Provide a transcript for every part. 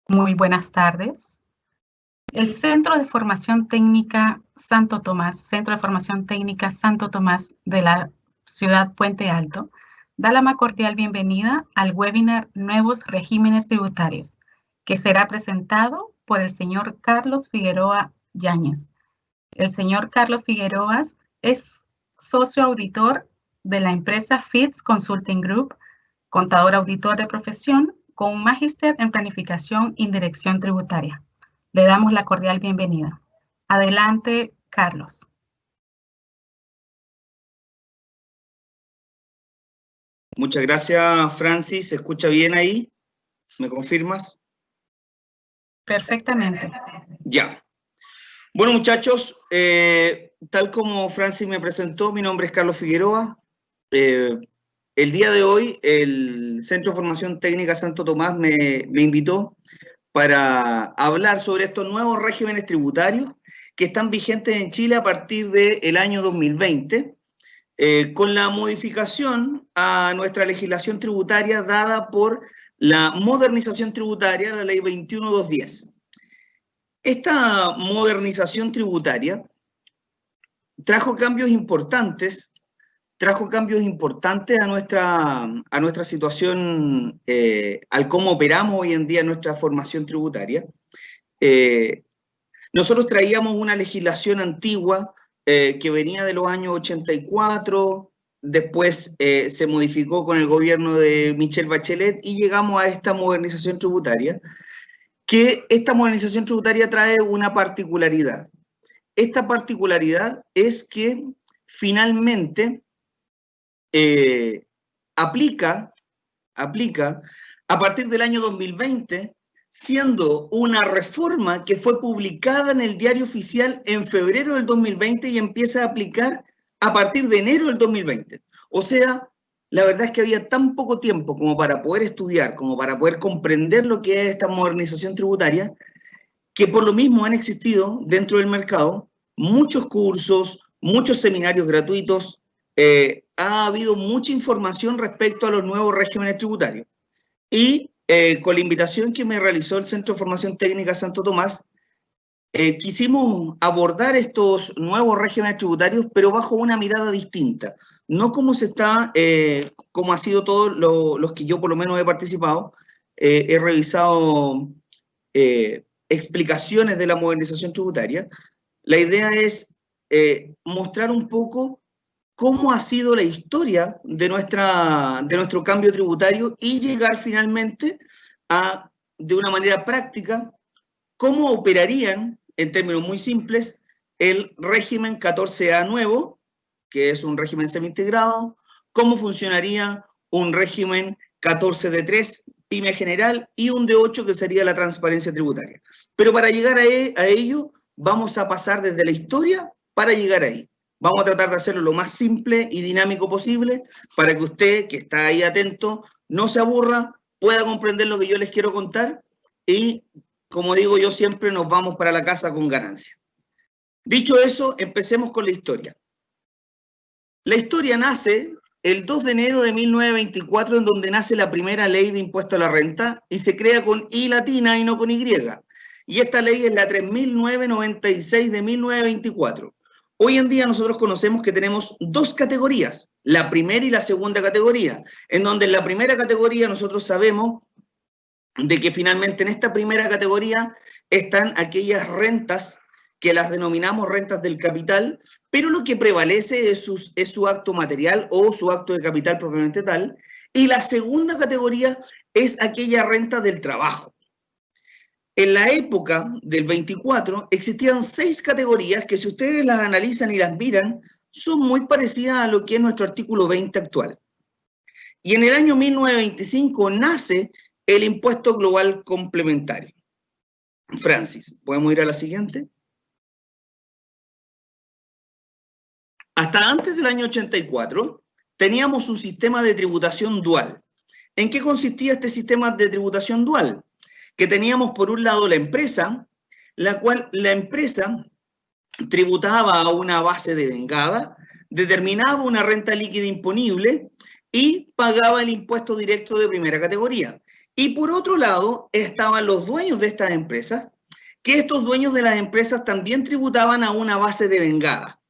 Muy buenas tardes. El Centro de Formación Técnica Santo Tomás de la ciudad Puente Alto, da la más cordial bienvenida al webinar Nuevos Regímenes Tributarios, que será presentado por el señor Carlos Figueroa Yáñez. El señor Carlos Figueroa es socio auditor de la empresa Fitz Consulting Group, contador auditor de profesión, con un magíster en planificación y dirección tributaria. Le damos la cordial bienvenida. Adelante, Carlos. Muchas gracias, Francis. ¿Se escucha bien ahí? ¿Me confirmas? Perfectamente. Ya. Bueno, muchachos, tal como Francis me presentó, mi nombre es Carlos Figueroa. El día de hoy, el Centro de Formación Técnica Santo Tomás me invitó para hablar sobre estos nuevos regímenes tributarios que están vigentes en Chile a partir del año 2020, con la modificación a nuestra legislación tributaria dada por la modernización tributaria, la Ley 21.210. Esta modernización tributaria trajo cambios importantes a nuestra situación, al cómo operamos hoy en día nuestra formación tributaria. Nosotros traíamos una legislación antigua que venía de los años 84, después se modificó con el gobierno de Michelle Bachelet y llegamos a esta modernización tributaria, que esta modernización tributaria trae una particularidad. Esta particularidad es que finalmente aplica a partir del año 2020, siendo una reforma que fue publicada en el Diario Oficial en febrero del 2020 y empieza a aplicar a partir de enero del 2020. O sea, la verdad es que había tan poco tiempo como para poder estudiar, como para poder comprender lo que es esta modernización tributaria, que por lo mismo han existido dentro del mercado muchos cursos, muchos seminarios gratuitos, ha habido mucha información respecto a los nuevos regímenes tributarios. Y con la invitación que me realizó el Centro de Formación Técnica Santo Tomás, quisimos abordar estos nuevos regímenes tributarios, pero bajo una mirada distinta. No como como ha sido todos los que yo por lo menos he participado, he revisado explicaciones de la modernización tributaria. La idea es mostrar un poco cómo ha sido la historia de nuestro cambio tributario y llegar finalmente a, de una manera práctica, cómo operarían, en términos muy simples, el régimen 14A nuevo, que es un régimen semi-integrado, cómo funcionaría un régimen 14D3, pyme general, y un D8, que sería la transparencia tributaria. Pero para llegar a ello, vamos a pasar desde la historia para llegar ahí. Vamos a tratar de hacerlo lo más simple y dinámico posible para que usted, que está ahí atento, no se aburra, pueda comprender lo que yo les quiero contar y, como digo yo siempre, nos vamos para la casa con ganancia. Dicho eso, empecemos con la historia. La historia nace el 2 de enero de 1924, en donde nace la primera ley de impuesto a la renta y se crea con I latina y no con Y. Y esta ley es la 3.996 de 1924. Hoy en día nosotros conocemos que tenemos dos categorías, la primera y la segunda categoría, en donde en la primera categoría nosotros sabemos de que finalmente en esta primera categoría están aquellas rentas que las denominamos rentas del capital, pero lo que prevalece es su acto material o su acto de capital propiamente tal, y la segunda categoría es aquella renta del trabajo. En la época del 24 existían 6 categorías que, si ustedes las analizan y las miran, son muy parecidas a lo que es nuestro artículo 20 actual. Y en el año 1925 nace el impuesto global complementario. Francis, ¿podemos ir a la siguiente? Hasta antes del año 84 teníamos un sistema de tributación dual. ¿En qué consistía este sistema de tributación dual? Que teníamos por un lado la empresa, la cual la empresa tributaba a una base de vengada, determinaba una renta líquida imponible y pagaba el impuesto directo de primera categoría. Y por otro lado, estaban los dueños de estas empresas, que estos dueños de las empresas también tributaban a una base de vengada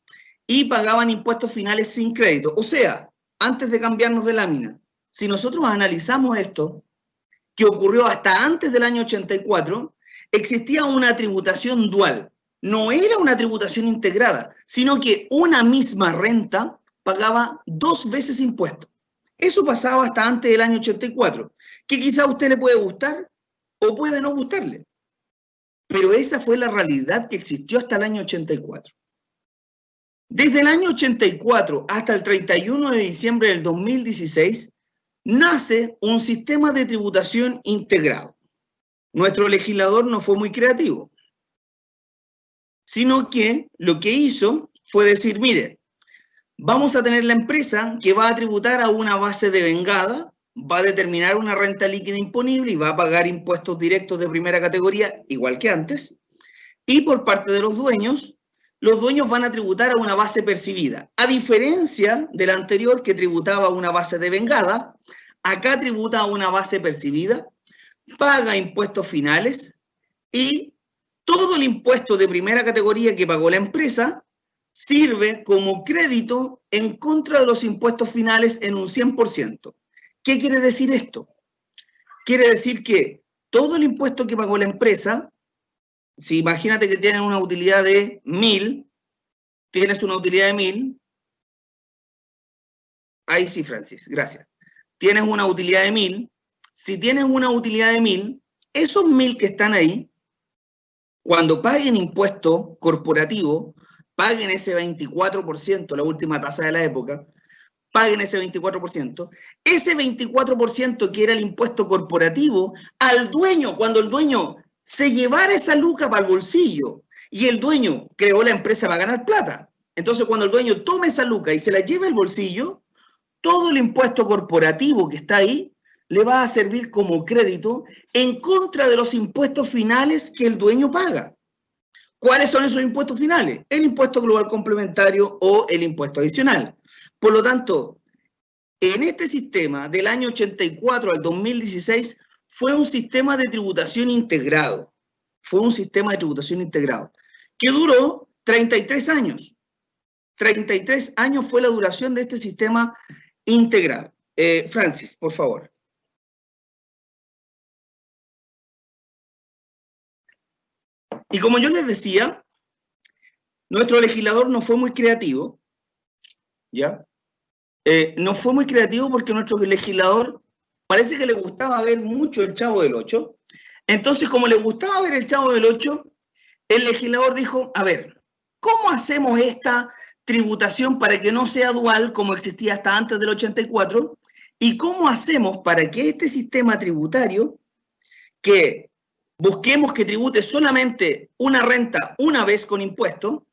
y pagaban impuestos finales sin crédito. O sea, antes de cambiarnos de lámina, si nosotros analizamos esto, que ocurrió hasta antes del año 84, existía una tributación dual. No era una tributación integrada, sino que una misma renta pagaba 2 veces impuestos. Eso pasaba hasta antes del año 84, que quizá a usted le puede gustar o puede no gustarle. Pero esa fue la realidad que existió hasta el año 84. Desde el año 84 hasta el 31 de diciembre del 2016, nace un sistema de tributación integrado. Nuestro legislador no fue muy creativo, sino que lo que hizo fue decir, mire, vamos a tener la empresa que va a tributar a una base de vengada, va a determinar una renta líquida imponible y va a pagar impuestos directos de primera categoría, igual que antes, y por parte de los dueños van a tributar a una base percibida. A diferencia del anterior que tributaba a una base de vengada, acá tributa a una base percibida, paga impuestos finales y todo el impuesto de primera categoría que pagó la empresa sirve como crédito en contra de los impuestos finales en un 100%. ¿Qué quiere decir esto? Quiere decir que todo el impuesto que pagó la empresa, si imagínate que tienen una utilidad de 1.000, tienes una utilidad de 1.000, ahí sí, Francis, gracias. Tienes una utilidad de 1.000, si tienes una utilidad de 1.000, esos 1.000 que están ahí, cuando paguen impuesto corporativo, paguen ese 24%, la última tasa de la época, paguen ese 24%, ese 24% que era el impuesto corporativo, al dueño, cuando el dueño se llevara esa luca para el bolsillo, y el dueño creó la empresa para ganar plata, entonces cuando el dueño tome esa luca y se la lleve al bolsillo, todo el impuesto corporativo que está ahí le va a servir como crédito en contra de los impuestos finales que el dueño paga. ¿Cuáles son esos impuestos finales? El impuesto global complementario o el impuesto adicional. Por lo tanto, en este sistema del año 84 al 2016 fue un sistema de tributación integrado. Fue un sistema de tributación integrado que duró 33 años. 33 años fue la duración de este sistema integrado. Francis, por favor. Y como yo les decía, nuestro legislador no fue muy creativo, ¿ya? No fue muy creativo porque nuestro legislador parece que le gustaba ver mucho el Chavo del Ocho. Entonces, como le gustaba ver el Chavo del Ocho, el legislador dijo, a ver, ¿cómo hacemos esta tributación para que no sea dual como existía hasta antes del 84? ¿Y cómo hacemos para que este sistema tributario, que busquemos que tribute solamente una renta una vez con impuesto,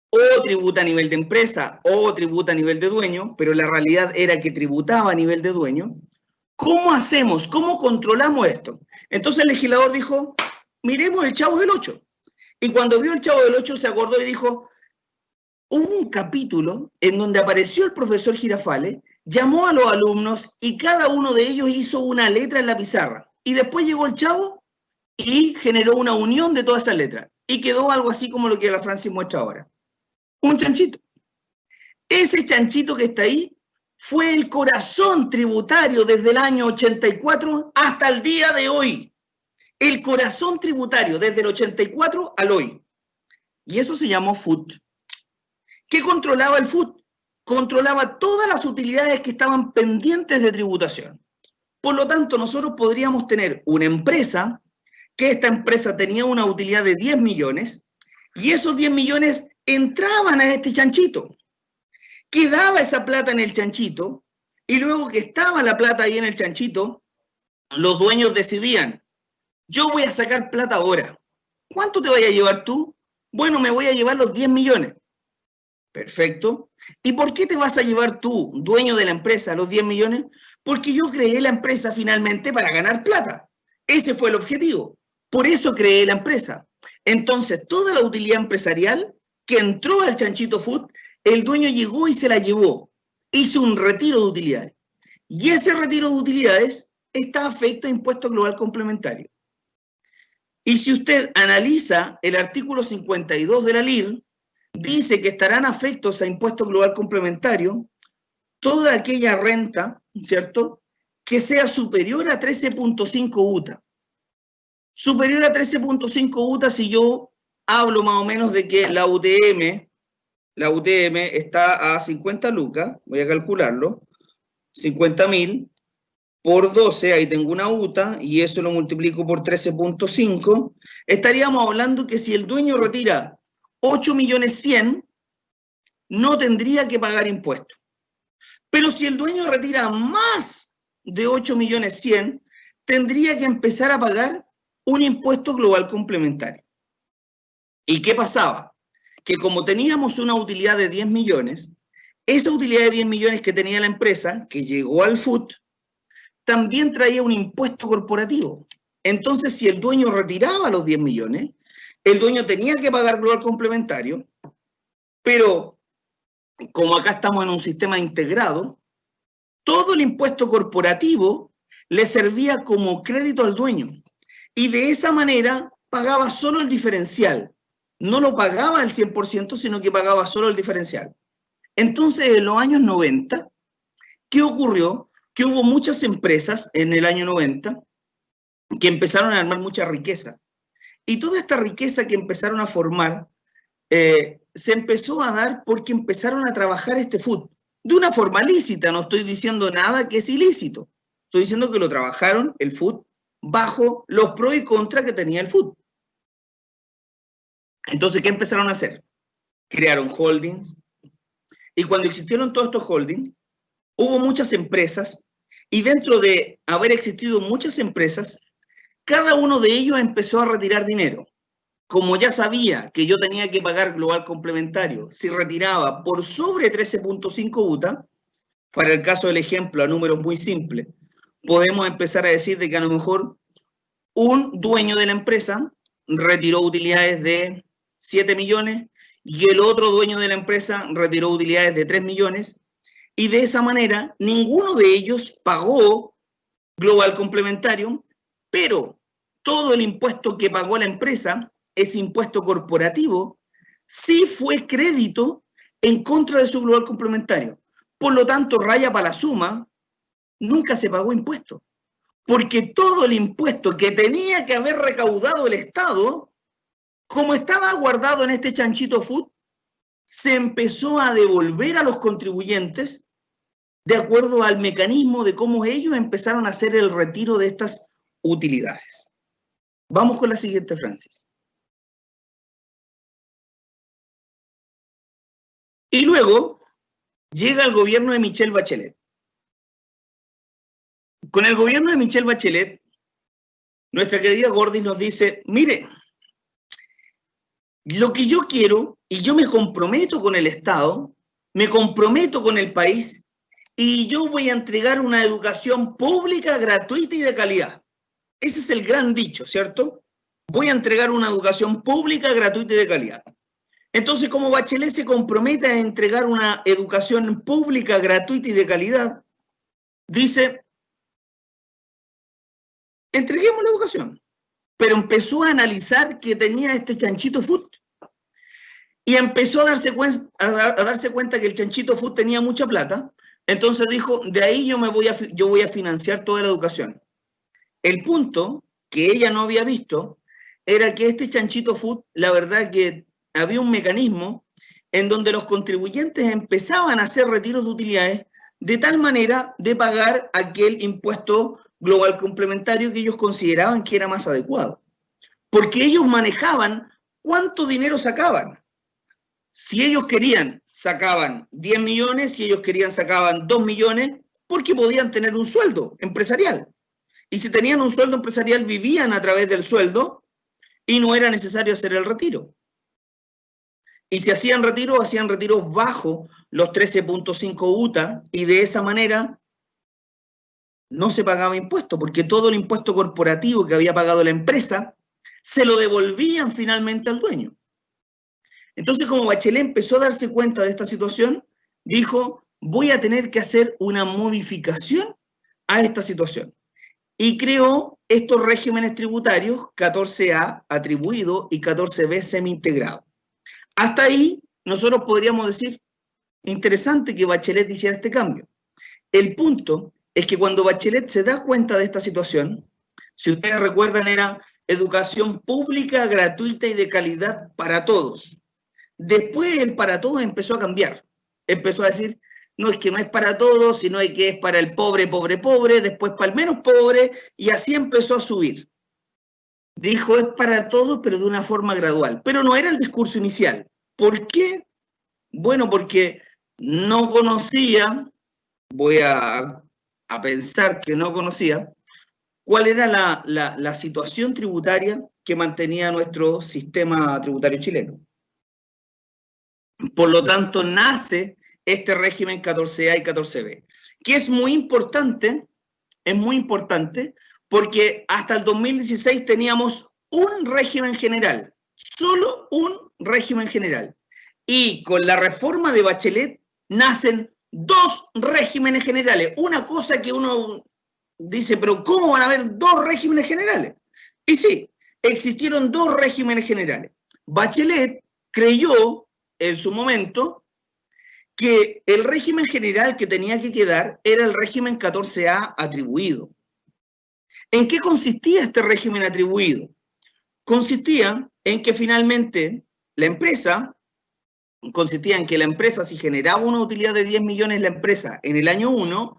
o tributa a nivel de empresa, o tributa a nivel de dueño, pero la realidad era que tributaba a nivel de dueño, ¿cómo hacemos? ¿Cómo controlamos esto? Entonces el legislador dijo, miremos el Chavo del Ocho. Y cuando vio el Chavo del Ocho se acordó y dijo, hubo un capítulo en donde apareció el profesor Girafales, llamó a los alumnos y cada uno de ellos hizo una letra en la pizarra. Y después llegó el Chavo y generó una unión de todas esas letras. Y quedó algo así como lo que la Francis muestra ahora. Un chanchito. Ese chanchito que está ahí fue el corazón tributario desde el año 84 hasta el día de hoy. El corazón tributario desde el 84 al hoy. Y eso se llamó FUT. ¿Qué controlaba el FUT? Controlaba todas las utilidades que estaban pendientes de tributación. Por lo tanto, nosotros podríamos tener una empresa, que esta empresa tenía una utilidad de 10 millones, y esos 10 millones entraban a este chanchito. Quedaba esa plata en el chanchito, y luego que estaba la plata ahí en el chanchito, los dueños decidían, yo voy a sacar plata ahora. ¿Cuánto te vayas a llevar tú? Bueno, me voy a llevar los 10 millones. Perfecto. ¿Y por qué te vas a llevar tú, dueño de la empresa, los 10 millones? Porque yo creé la empresa finalmente para ganar plata. Ese fue el objetivo. Por eso creé la empresa. Entonces, toda la utilidad empresarial que entró al chanchito FUT, el dueño llegó y se la llevó. Hizo un retiro de utilidades. Y ese retiro de utilidades está afecta a impuesto global complementario. Y si usted analiza el artículo 52 de la LIR, dice que estarán afectos a impuesto global complementario toda aquella renta, ¿cierto?, que sea superior a 13.5 UTA. Superior a 13.5 UTA si yo hablo más o menos de que la UTM está a 50 lucas, voy a calcularlo, 50.000 por 12, ahí tengo una UTA, y eso lo multiplico por 13.5, estaríamos hablando que si el dueño retira 8.100.000, no tendría que pagar impuestos. Pero si el dueño retira más de 8.100.000, tendría que empezar a pagar un impuesto global complementario. ¿Y qué pasaba? Que como teníamos una utilidad de 10 millones, esa utilidad de 10 millones que tenía la empresa, que llegó al FUT, también traía un impuesto corporativo. Entonces, si el dueño retiraba los 10 millones, el dueño tenía que pagar global complementario, pero como acá estamos en un sistema integrado, todo el impuesto corporativo le servía como crédito al dueño. Y de esa manera pagaba solo el diferencial. No lo pagaba al 100%, sino que pagaba solo el diferencial. Entonces, en los años 90, ¿qué ocurrió? Que hubo muchas empresas en el año 90 que empezaron a armar mucha riqueza. Y toda esta riqueza que empezaron a formar se empezó a dar porque empezaron a trabajar este FUT de una forma lícita. No estoy diciendo nada que es ilícito. Estoy diciendo que lo trabajaron el FUT bajo los pros y contras que tenía el FUT. Entonces, ¿qué empezaron a hacer? Crearon holdings. Y cuando existieron todos estos holdings, hubo muchas empresas, y dentro de haber existido muchas empresas, cada uno de ellos empezó a retirar dinero. Como ya sabía que yo tenía que pagar global complementario si retiraba por sobre 13.5 UTA, para el caso del ejemplo, a números muy simples, podemos empezar a decir de que a lo mejor un dueño de la empresa retiró utilidades de 7 millones y el otro dueño de la empresa retiró utilidades de 3 millones, y de esa manera ninguno de ellos pagó global complementario, pero todo el impuesto que pagó la empresa, ese impuesto corporativo, sí fue crédito en contra de su global complementario. Por lo tanto, raya para la suma, nunca se pagó impuesto, porque todo el impuesto que tenía que haber recaudado el Estado, como estaba guardado en este chanchito FUT, se empezó a devolver a los contribuyentes de acuerdo al mecanismo de cómo ellos empezaron a hacer el retiro de estas utilidades. Vamos con la siguiente, Francis. Y luego llega el gobierno de Michelle Bachelet. Con el gobierno de Michelle Bachelet, nuestra querida Gordis nos dice, mire, lo que yo quiero, y yo me comprometo con el Estado, me comprometo con el país, y yo voy a entregar una educación pública, gratuita y de calidad. Ese es el gran dicho, ¿cierto? Voy a entregar una educación pública, gratuita y de calidad. Entonces, como Bachelet se compromete a entregar una educación pública, gratuita y de calidad, dice, entreguemos la educación. Pero empezó a analizar que tenía este chanchito FUT. Y empezó a darse cuenta que el chanchito FUT tenía mucha plata. Entonces dijo, de ahí yo voy a financiar toda la educación. El punto que ella no había visto era que este chanchito FUT, la verdad que había un mecanismo en donde los contribuyentes empezaban a hacer retiros de utilidades de tal manera de pagar aquel impuesto global complementario que ellos consideraban que era más adecuado. Porque ellos manejaban cuánto dinero sacaban. Si ellos querían, sacaban 10 millones, si ellos querían, sacaban 2 millones, porque podían tener un sueldo empresarial. Y si tenían un sueldo empresarial, vivían a través del sueldo y no era necesario hacer el retiro. Y si hacían retiros bajo los 13.5 UTA, y de esa manera no se pagaba impuesto, porque todo el impuesto corporativo que había pagado la empresa se lo devolvían finalmente al dueño. Entonces, como Bachelet empezó a darse cuenta de esta situación, dijo, voy a tener que hacer una modificación a esta situación. y creó estos regímenes tributarios 14A atribuido y 14B semi-integrado. Hasta ahí nosotros podríamos decir, interesante que Bachelet hiciera este cambio. El punto es que cuando Bachelet se da cuenta de esta situación, si ustedes recuerdan, era educación pública, gratuita y de calidad para todos. Después el para todos empezó a cambiar. Empezó a decir, no es que no es para todos, sino que es para el pobre, pobre, pobre, después para el menos pobre, y así empezó a subir. Dijo, es para todos, pero de una forma gradual. Pero no era el discurso inicial. ¿Por qué? Bueno, porque no conocía, voy a pensar que no conocía, cuál era la situación tributaria que mantenía nuestro sistema tributario chileno. Por lo tanto, nace este régimen 14A y 14B, que es muy importante porque hasta el 2016 teníamos un régimen general, solo un régimen general. Y con la reforma de Bachelet nacen dos regímenes generales. Una cosa que uno dice, pero ¿cómo van a haber dos regímenes generales? Y sí, existieron dos regímenes generales. Bachelet creyó en su momento que el régimen general que tenía que quedar era el régimen 14A atribuido. ¿En qué consistía este régimen atribuido? Consistía en que finalmente la empresa, si generaba una utilidad de 10 millones la empresa en el año 1,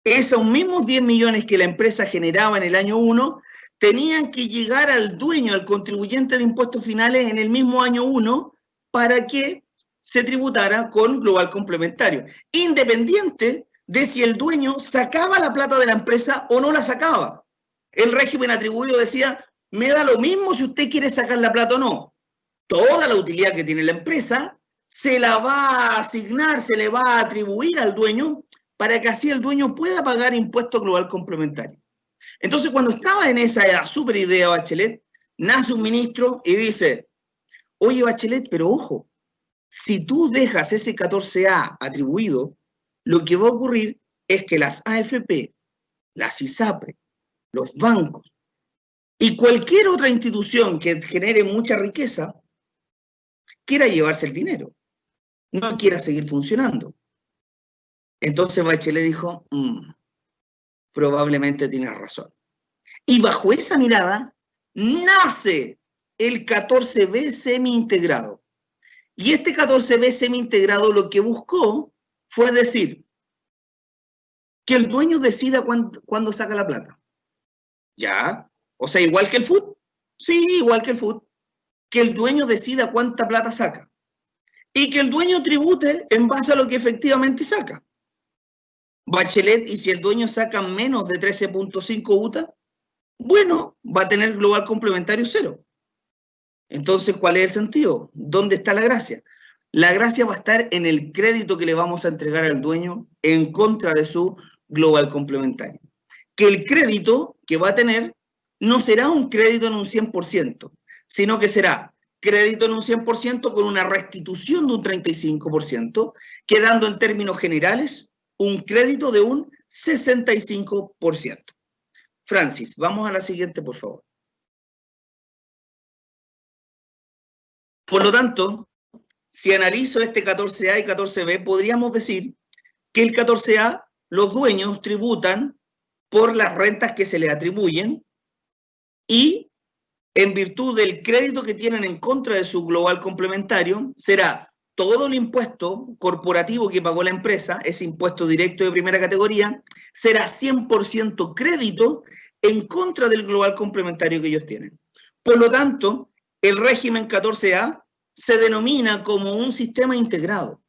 esos mismos 10 millones que la empresa generaba en el año 1 tenían que llegar al dueño, al contribuyente de impuestos finales en el mismo año 1 para que se tributara con global complementario, independiente de si el dueño sacaba la plata de la empresa o no la sacaba. El régimen atribuido decía, me da lo mismo si usted quiere sacar la plata o no. Toda la utilidad que tiene la empresa se la va a asignar, se le va a atribuir al dueño para que así el dueño pueda pagar impuesto global complementario. Entonces, cuando estaba en esa super idea Bachelet, nace un ministro y dice, oye Bachelet, pero ojo, si tú dejas ese 14A atribuido, lo que va a ocurrir es que las AFP, las ISAPRE, los bancos y cualquier otra institución que genere mucha riqueza quiera llevarse el dinero, no quiera seguir funcionando. Entonces Bachelet dijo, probablemente tienes razón. Y bajo esa mirada nace el 14B semi-integrado. Y este 14B semi-integrado lo que buscó fue decir que el dueño decida cuándo saca la plata. ¿Ya? O sea, igual que el FUT. Sí, igual que el FUT. Que el dueño decida cuánta plata saca. Y que el dueño tribute en base a lo que efectivamente saca. Bachelet, y si el dueño saca menos de 13.5 UTA, bueno, va a tener global complementario cero. Entonces, ¿cuál es el sentido? ¿Dónde está la gracia? La gracia va a estar en el crédito que le vamos a entregar al dueño en contra de su global complementario. Que el crédito que va a tener no será un crédito en un 100%, sino que será crédito en un 100% con una restitución de un 35%, quedando en términos generales un crédito de un 65%. Francis, vamos a la siguiente, por favor. Por lo tanto, si analizo este 14A y 14B, podríamos decir que el 14A, los dueños tributan por las rentas que se les atribuyen y en virtud del crédito que tienen en contra de su global complementario, será todo el impuesto corporativo que pagó la empresa, ese impuesto directo de primera categoría, será 100% crédito en contra del global complementario que ellos tienen. Por lo tanto, el régimen 14A se denomina como un sistema integrado.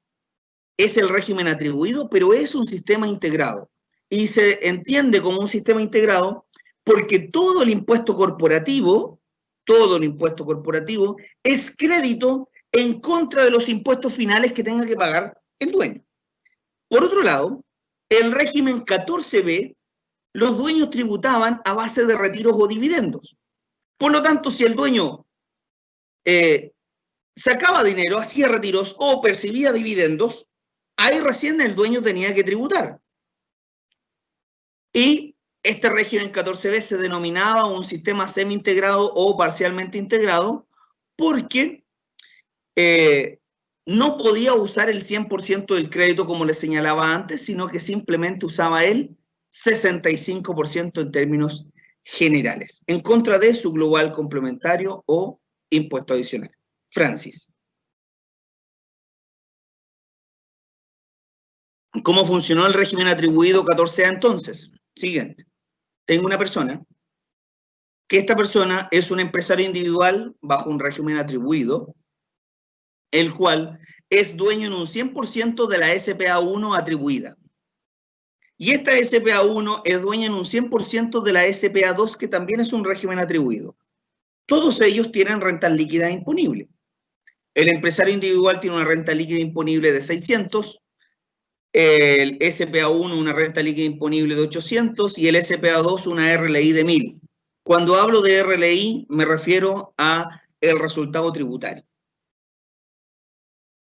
Es el régimen atribuido, pero es un sistema integrado. Y se entiende como un sistema integrado porque todo el impuesto corporativo es crédito en contra de los impuestos finales que tenga que pagar el dueño. Por otro lado, el régimen 14B, los dueños tributaban a base de retiros o dividendos. Por lo tanto, si el dueño sacaba dinero, hacía retiros o percibía dividendos, ahí recién el dueño tenía que tributar. Y Este régimen 14B se denominaba un sistema semi-integrado o parcialmente integrado porque no podía usar el 100% del crédito como les señalaba antes, sino que simplemente usaba el 65% en términos generales, en contra de su global complementario o impuesto adicional. Francis. ¿Cómo funcionó el régimen atribuido 14A entonces? Siguiente. Tengo una persona, que esta persona es un empresario individual bajo un régimen atribuido, el cual es dueño en un 100% de la SPA1 atribuida. Y esta SPA1 es dueña en un 100% de la SPA2, que también es un régimen atribuido. Todos ellos tienen renta líquida imponible. El empresario individual tiene una renta líquida imponible de 600, el SPA1 una renta líquida imponible de 800 y el SPA2 una RLI de 1000. Cuando hablo de RLI me refiero a el resultado tributario.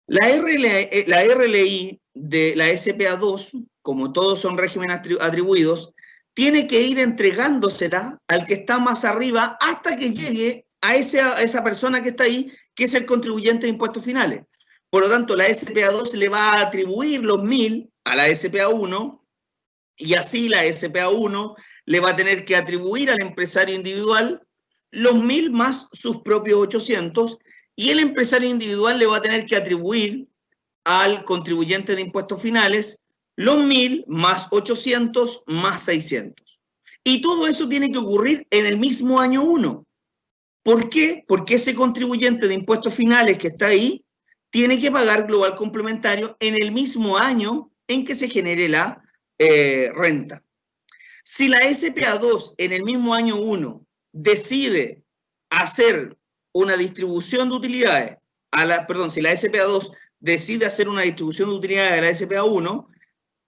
La RLI de la SPA2, como todos son regímenes atribuidos, tiene que ir entregándosela al que está más arriba hasta que llegue a esa persona que está ahí, que es el contribuyente de impuestos finales. Por lo tanto, la SPA2 le va a atribuir los 1000 a la SPA1 y así la SPA1 le va a tener que atribuir al empresario individual los 1000 más sus propios 800 y el empresario individual le va a tener que atribuir al contribuyente de impuestos finales los 1000 más 800 más 600. Y todo eso tiene que ocurrir en el mismo año 1. ¿Por qué? Porque ese contribuyente de impuestos finales que está ahí tiene que pagar global complementario en el mismo año en que se genere la renta. Si la SPA2 en el mismo año 1 decide hacer una distribución de utilidades, si la SPA2 decide hacer una distribución de utilidades a la SPA1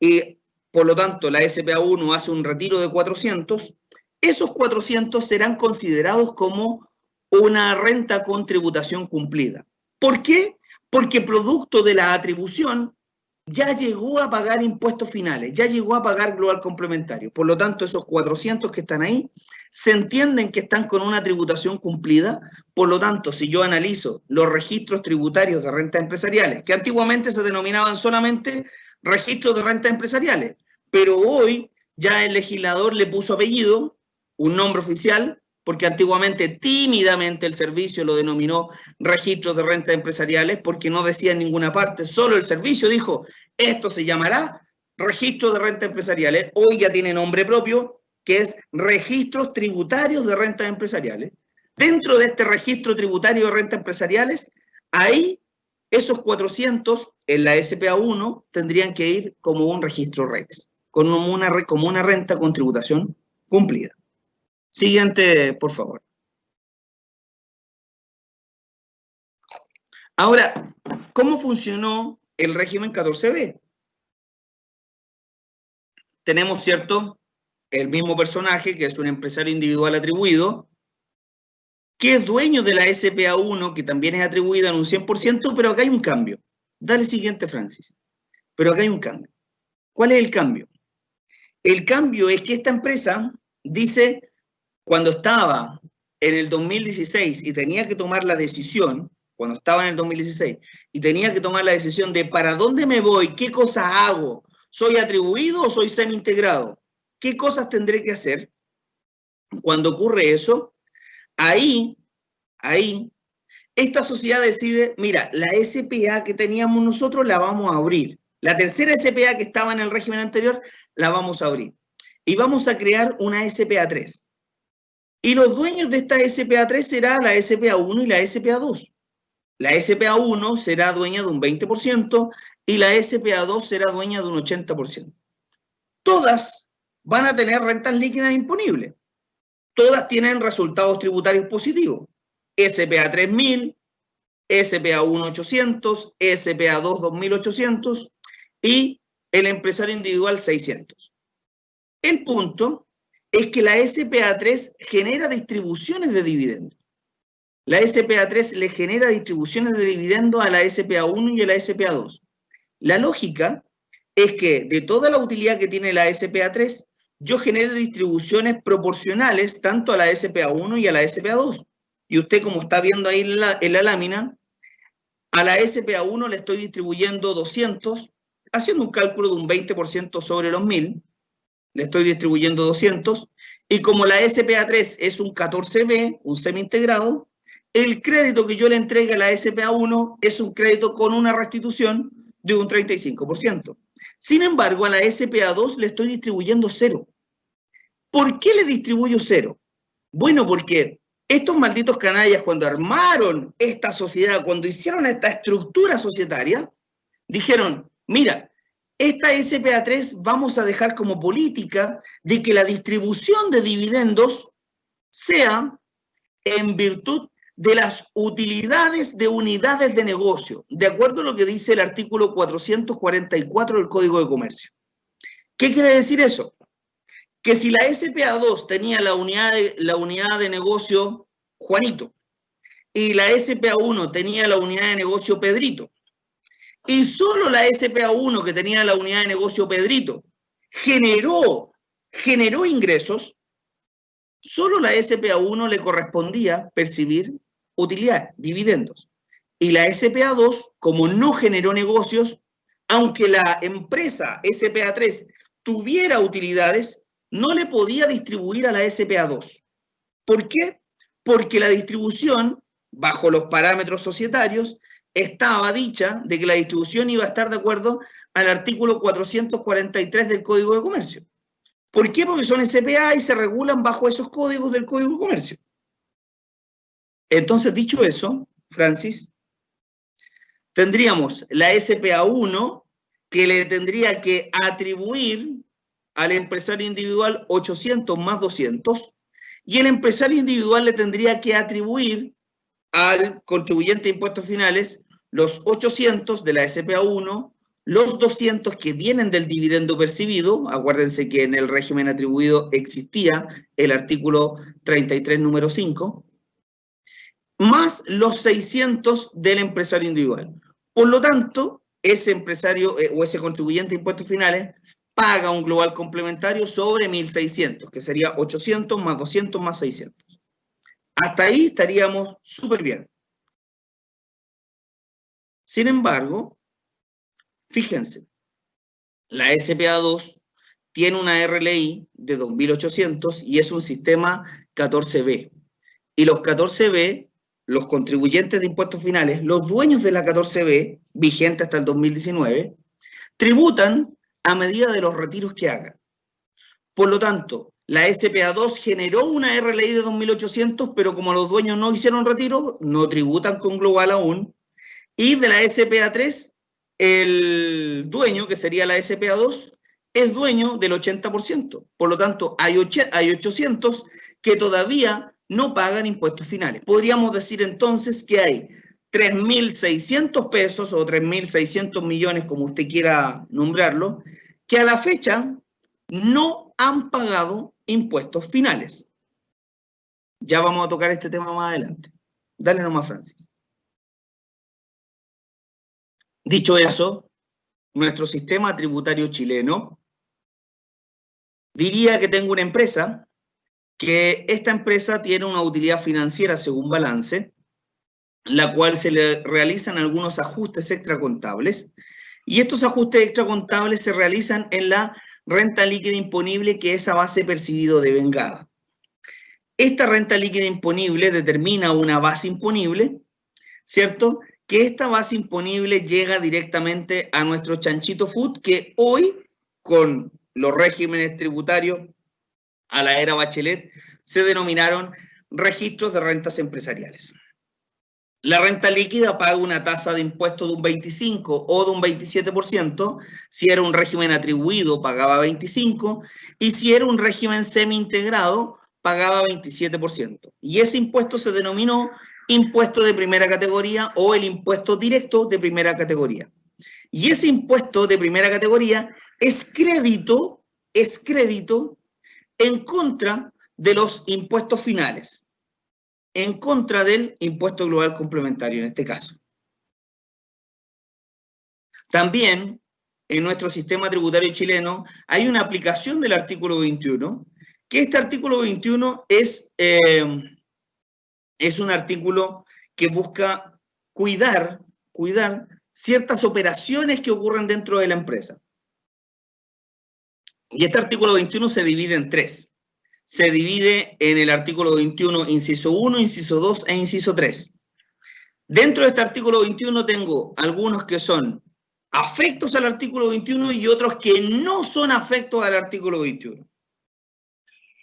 y por lo tanto la SPA1 hace un retiro de 400, esos 400 serán considerados como una renta con tributación cumplida. ¿Por qué? Porque producto de la atribución ya llegó a pagar impuestos finales, ya llegó a pagar global complementario. Por lo tanto, esos 400 que están ahí se entienden que están con una tributación cumplida. Por lo tanto, si yo analizo los registros tributarios de rentas empresariales, que antiguamente se denominaban solamente registros de rentas empresariales, pero hoy ya el legislador le puso apellido, un nombre oficial, porque antiguamente tímidamente el servicio lo denominó registros de rentas empresariales porque no decía en ninguna parte, solo el servicio dijo, esto se llamará registro de rentas empresariales. Hoy ya tiene nombre propio, que es registros tributarios de rentas empresariales. Dentro de este registro tributario de rentas empresariales, ahí esos 400 en la SPA1 tendrían que ir como un registro REX, como una renta con tributación cumplida. Siguiente, por favor. Ahora, ¿cómo funcionó el régimen 14B? Tenemos, ¿cierto?, el mismo personaje, que es un empresario individual atribuido, que es dueño de la SPA1, que también es atribuida en un 100%, pero acá hay un cambio. Dale siguiente, Francis. Pero acá hay un cambio. ¿Cuál es el cambio? El cambio es que esta empresa dice, cuando estaba en el 2016 y tenía que tomar la decisión, cuando estaba en el 2016, y tenía que tomar la decisión de para dónde me voy, qué cosas hago, ¿soy atribuido o soy semi-integrado? ¿Qué cosas tendré que hacer? Cuando ocurre eso, ahí, esta sociedad decide, mira, la SPA que teníamos nosotros la vamos a abrir. La tercera SPA que estaba en el régimen anterior, la vamos a abrir. Y vamos a crear una SPA3. Y los dueños de esta SPA3 será la SPA1 y la SPA2. La SPA1 será dueña de un 20% y la SPA2 será dueña de un 80%. Todas van a tener rentas líquidas imponibles. Todas tienen resultados tributarios positivos. SPA3 1000, SPA1 800, SPA2 2800 y el empresario individual 600. El punto es que la SPA3 genera distribuciones de dividendos. La SPA3 le genera distribuciones de dividendos a la SPA1 y a la SPA2. La lógica es que de toda la utilidad que tiene la SPA3, yo genere distribuciones proporcionales tanto a la SPA1 y a la SPA2. Y usted, como está viendo ahí en la lámina, a la SPA1 le estoy distribuyendo 200, haciendo un cálculo de un 20% sobre los 1000, le estoy distribuyendo 200, y como la SPA3 es un 14B, un semi-integrado, el crédito que yo le entregue a la SPA1 es un crédito con una restitución de un 35%. Sin embargo, a la SPA2 le estoy distribuyendo 0. ¿Por qué le distribuyo 0? Bueno, porque estos malditos canallas, cuando armaron esta sociedad, cuando hicieron esta estructura societaria, dijeron, mira, esta SPA3 vamos a dejar como política de que la distribución de dividendos sea en virtud de las utilidades de unidades de negocio, de acuerdo a lo que dice el artículo 444 del Código de Comercio. ¿Qué quiere decir eso? Que si la SPA2 tenía la unidad de negocio Juanito y la SPA1 tenía la unidad de negocio Pedrito, y solo la SPA1 que tenía la unidad de negocio Pedrito generó ingresos, solo la SPA1 le correspondía percibir utilidades, dividendos. Y la SPA2, como no generó negocios, aunque la empresa SPA3 tuviera utilidades, no le podía distribuir a la SPA2. ¿Por qué? Porque la distribución, bajo los parámetros societarios, estaba dicha de que la distribución iba a estar de acuerdo al artículo 443 del Código de Comercio. ¿Por qué? Porque son SPA y se regulan bajo esos códigos del Código de Comercio. Entonces, dicho eso, Francis, tendríamos la SPA1 que le tendría que atribuir al empresario individual 800 más 200 y el empresario individual le tendría que atribuir al contribuyente de impuestos finales los 800 de la SPA1, los 200 que vienen del dividendo percibido, acuérdense que en el régimen atribuido existía el artículo 33, número 5, más los 600 del empresario individual. Por lo tanto, ese empresario o ese contribuyente de impuestos finales paga un global complementario sobre 1.600, que sería 800 más 200 más 600. Hasta ahí estaríamos súper bien. Sin embargo, fíjense, la SPA2 tiene una RLI de 2.800 y es un sistema 14B. Y los 14B, los contribuyentes de impuestos finales, los dueños de la 14B, vigente hasta el 2019, tributan a medida de los retiros que hagan. Por lo tanto, la SPA2 generó una RLI de 2.800, pero como los dueños no hicieron retiro, no tributan con global aún. Y de la SPA3, el dueño, que sería la SPA2, es dueño del 80%. Por lo tanto, hay 800 que todavía no pagan impuestos finales. Podríamos decir entonces que hay 3.600 pesos o 3.600 millones, como usted quiera nombrarlo, que a la fecha no han pagado impuestos finales. Ya vamos a tocar este tema más adelante. Dale nomás, Francis. Dicho eso, nuestro sistema tributario chileno diría que tengo una empresa, que esta empresa tiene una utilidad financiera según balance, la cual se le realizan algunos ajustes extracontables, y estos ajustes extracontables se realizan en la renta líquida imponible, que es a base percibido de vengada. Esta renta líquida imponible determina una base imponible, ¿cierto?, que esta base imponible llega directamente a nuestro chanchito food, que hoy, con los regímenes tributarios a la era Bachelet, se denominaron registros de rentas empresariales. La renta líquida paga una tasa de impuesto de un 25 o de un 27%, si era un régimen atribuido pagaba 25, y si era un régimen semi-integrado pagaba 27%. Y ese impuesto se denominó impuesto de primera categoría o el impuesto directo de primera categoría. Y ese impuesto de primera categoría es crédito en contra de los impuestos finales, en contra del impuesto global complementario en este caso. También en nuestro sistema tributario chileno hay una aplicación del artículo 21, que este artículo 21 es un artículo que busca cuidar ciertas operaciones que ocurren dentro de la empresa. Y este artículo 21 se divide en tres. Se divide en el artículo 21, inciso 1, inciso 2 e inciso 3. Dentro de este artículo 21 tengo algunos que son afectos al artículo 21 y otros que no son afectos al artículo 21.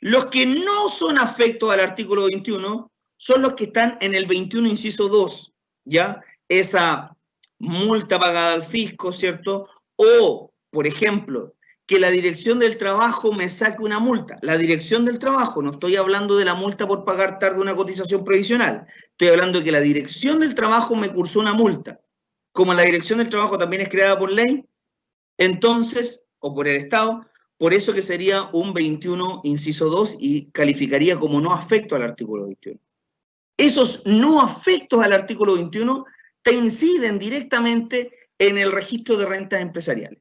Los que no son afectos al artículo 21 son los que están en el 21, inciso 2, ¿ya? Esa multa pagada al fisco, ¿cierto? O, por ejemplo, que la Dirección del Trabajo me saque una multa. La Dirección del Trabajo, no estoy hablando de la multa por pagar tarde una cotización previsional. Estoy hablando de que la Dirección del Trabajo me cursó una multa. Como la Dirección del Trabajo también es creada por ley, entonces, o por el Estado, por eso que sería un 21, inciso 2, y calificaría como no afecto al artículo 21. Esos no afectos al artículo 21 te inciden directamente en el registro de rentas empresariales.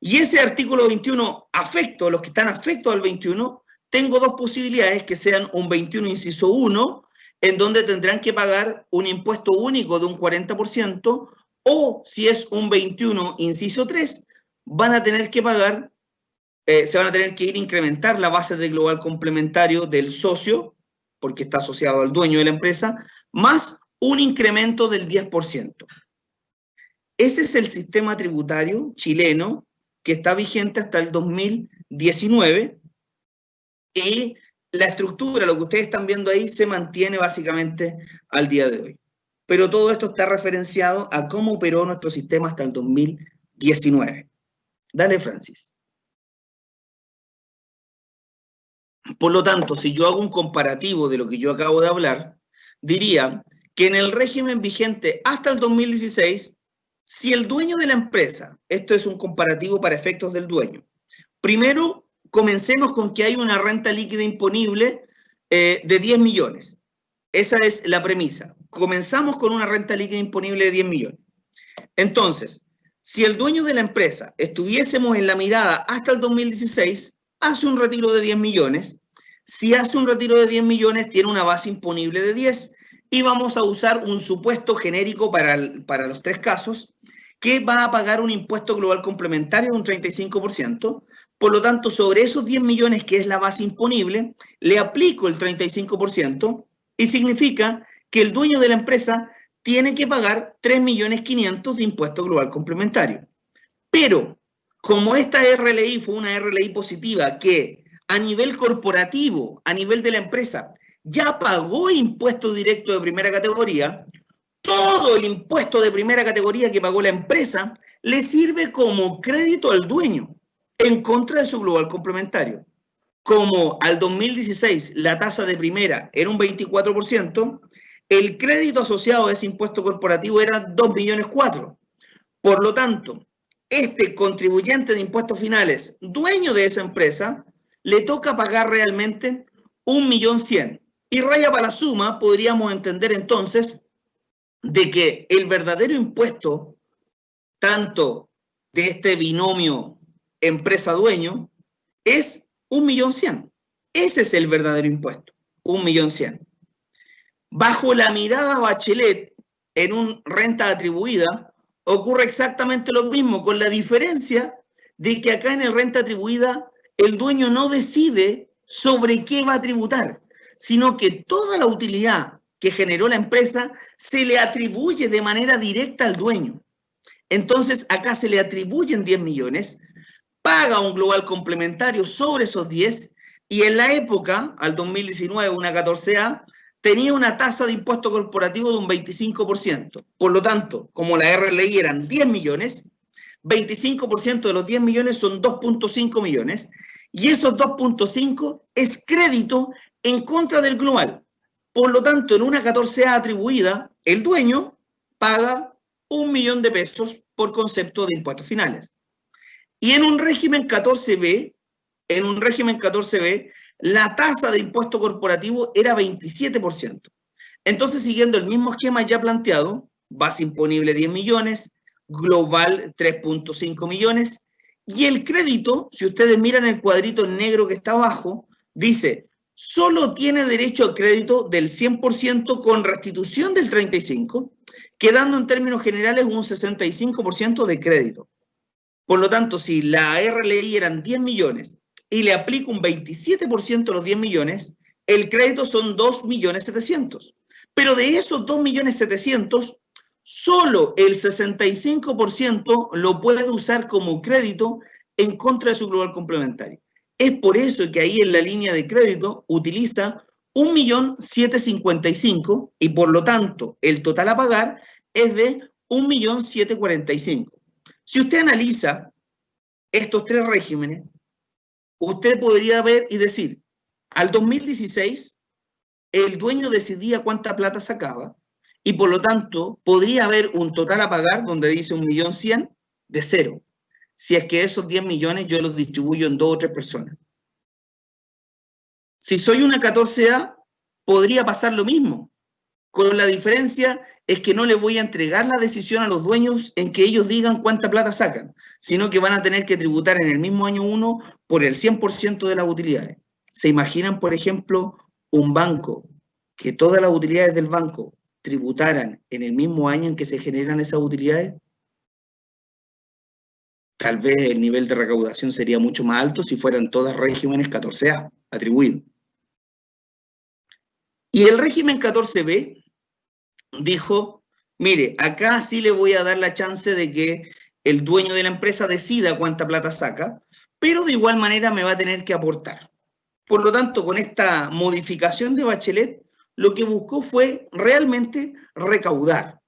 Y ese artículo 21 afecto, los que están afectos al 21, tengo dos posibilidades, que sean un 21 inciso 1, en donde tendrán que pagar un impuesto único de un 40%, o si es un 21 inciso 3, van a tener que pagar, se van a tener que ir a incrementar la base de global complementario del socio, porque está asociado al dueño de la empresa, más un incremento del 10%. Ese es el sistema tributario chileno que está vigente hasta el 2019, y la estructura, lo que ustedes están viendo ahí, se mantiene básicamente al día de hoy. Pero todo esto está referenciado a cómo operó nuestro sistema hasta el 2019. Dale, Francis. Por lo tanto, si yo hago un comparativo de lo que yo acabo de hablar, diría que en el régimen vigente hasta el 2016, si el dueño de la empresa, esto es un comparativo para efectos del dueño, primero comencemos con que hay una renta líquida imponible de 10 millones. Esa es la premisa. Comenzamos con una renta líquida imponible de 10 millones. Entonces, si el dueño de la empresa estuviésemos en la mirada hasta el 2016, hace un retiro de 10 millones. Si hace un retiro de 10 millones, tiene una base imponible de 10, y vamos a usar un supuesto genérico para los tres casos, que va a pagar un impuesto global complementario de un 35%. Por lo tanto, sobre esos 10 millones, que es la base imponible, le aplico el 35%, y significa que el dueño de la empresa tiene que pagar 3.500.000 de impuesto global complementario. Pero, como esta RLI fue una RLI positiva que a nivel corporativo, a nivel de la empresa, ya pagó impuesto directo de primera categoría, todo el impuesto de primera categoría que pagó la empresa le sirve como crédito al dueño en contra de su global complementario. Como al 2016 la tasa de primera era un 24%, el crédito asociado a ese impuesto corporativo era 2,4 millones. Por lo tanto, este contribuyente de impuestos finales, dueño de esa empresa, le toca pagar realmente 1.100.000. Y raya para la suma, podríamos entender entonces de que el verdadero impuesto, tanto de este binomio empresa-dueño, es 1.100.000. Ese es el verdadero impuesto, 1.100.000. Bajo la mirada Bachelet, en un renta atribuida, ocurre exactamente lo mismo, con la diferencia de que acá en el renta atribuida el dueño no decide sobre qué va a tributar, sino que toda la utilidad que generó la empresa se le atribuye de manera directa al dueño. Entonces acá se le atribuyen 10 millones, paga un global complementario sobre esos 10, y en la época, al 2019, una 14A, tenía una tasa de impuesto corporativo de un 25%. Por lo tanto, como la RLI eran 10 millones, 25% de los 10 millones son 2,5 millones, y esos 2,5 es crédito en contra del global. Por lo tanto, en una 14A atribuida, el dueño paga 1 millón de pesos por concepto de impuestos finales. Y en un régimen 14B, la tasa de impuesto corporativo era 27%. Entonces, siguiendo el mismo esquema ya planteado, base imponible 10 millones, global 3.5 millones. Y el crédito, si ustedes miran el cuadrito negro que está abajo, dice, solo tiene derecho al crédito del 100% con restitución del 35%, quedando en términos generales un 65% de crédito. Por lo tanto, si la RLI eran 10 millones y le aplico un 27% a los 10 millones, el crédito son 2.700.000. Pero de esos 2.700.000, solo el 65% lo puede usar como crédito en contra de su global complementario. Es por eso que ahí en la línea de crédito utiliza 1.755.000 y por lo tanto el total a pagar es de 1.745.000. Si usted analiza estos tres regímenes, usted podría ver y decir, al 2016, el dueño decidía cuánta plata sacaba y por lo tanto podría haber un total a pagar donde dice 1.100.000 de cero. Si es que esos 10 millones yo los distribuyo en 2 o 3 personas. Si soy una 14A, podría pasar lo mismo. Con la diferencia es que no le voy a entregar la decisión a los dueños en que ellos digan cuánta plata sacan, sino que van a tener que tributar en el mismo año 1 por el 100% de las utilidades. ¿Se imaginan, por ejemplo, un banco que todas las utilidades del banco tributaran en el mismo año en que se generan esas utilidades? Tal vez el nivel de recaudación sería mucho más alto si fueran todas regímenes 14A atribuidos. Y el régimen 14B dijo, mire, acá sí le voy a dar la chance de que el dueño de la empresa decida cuánta plata saca, pero de igual manera me va a tener que aportar. Por lo tanto, con esta modificación de Bachelet, lo que buscó fue realmente recaudar.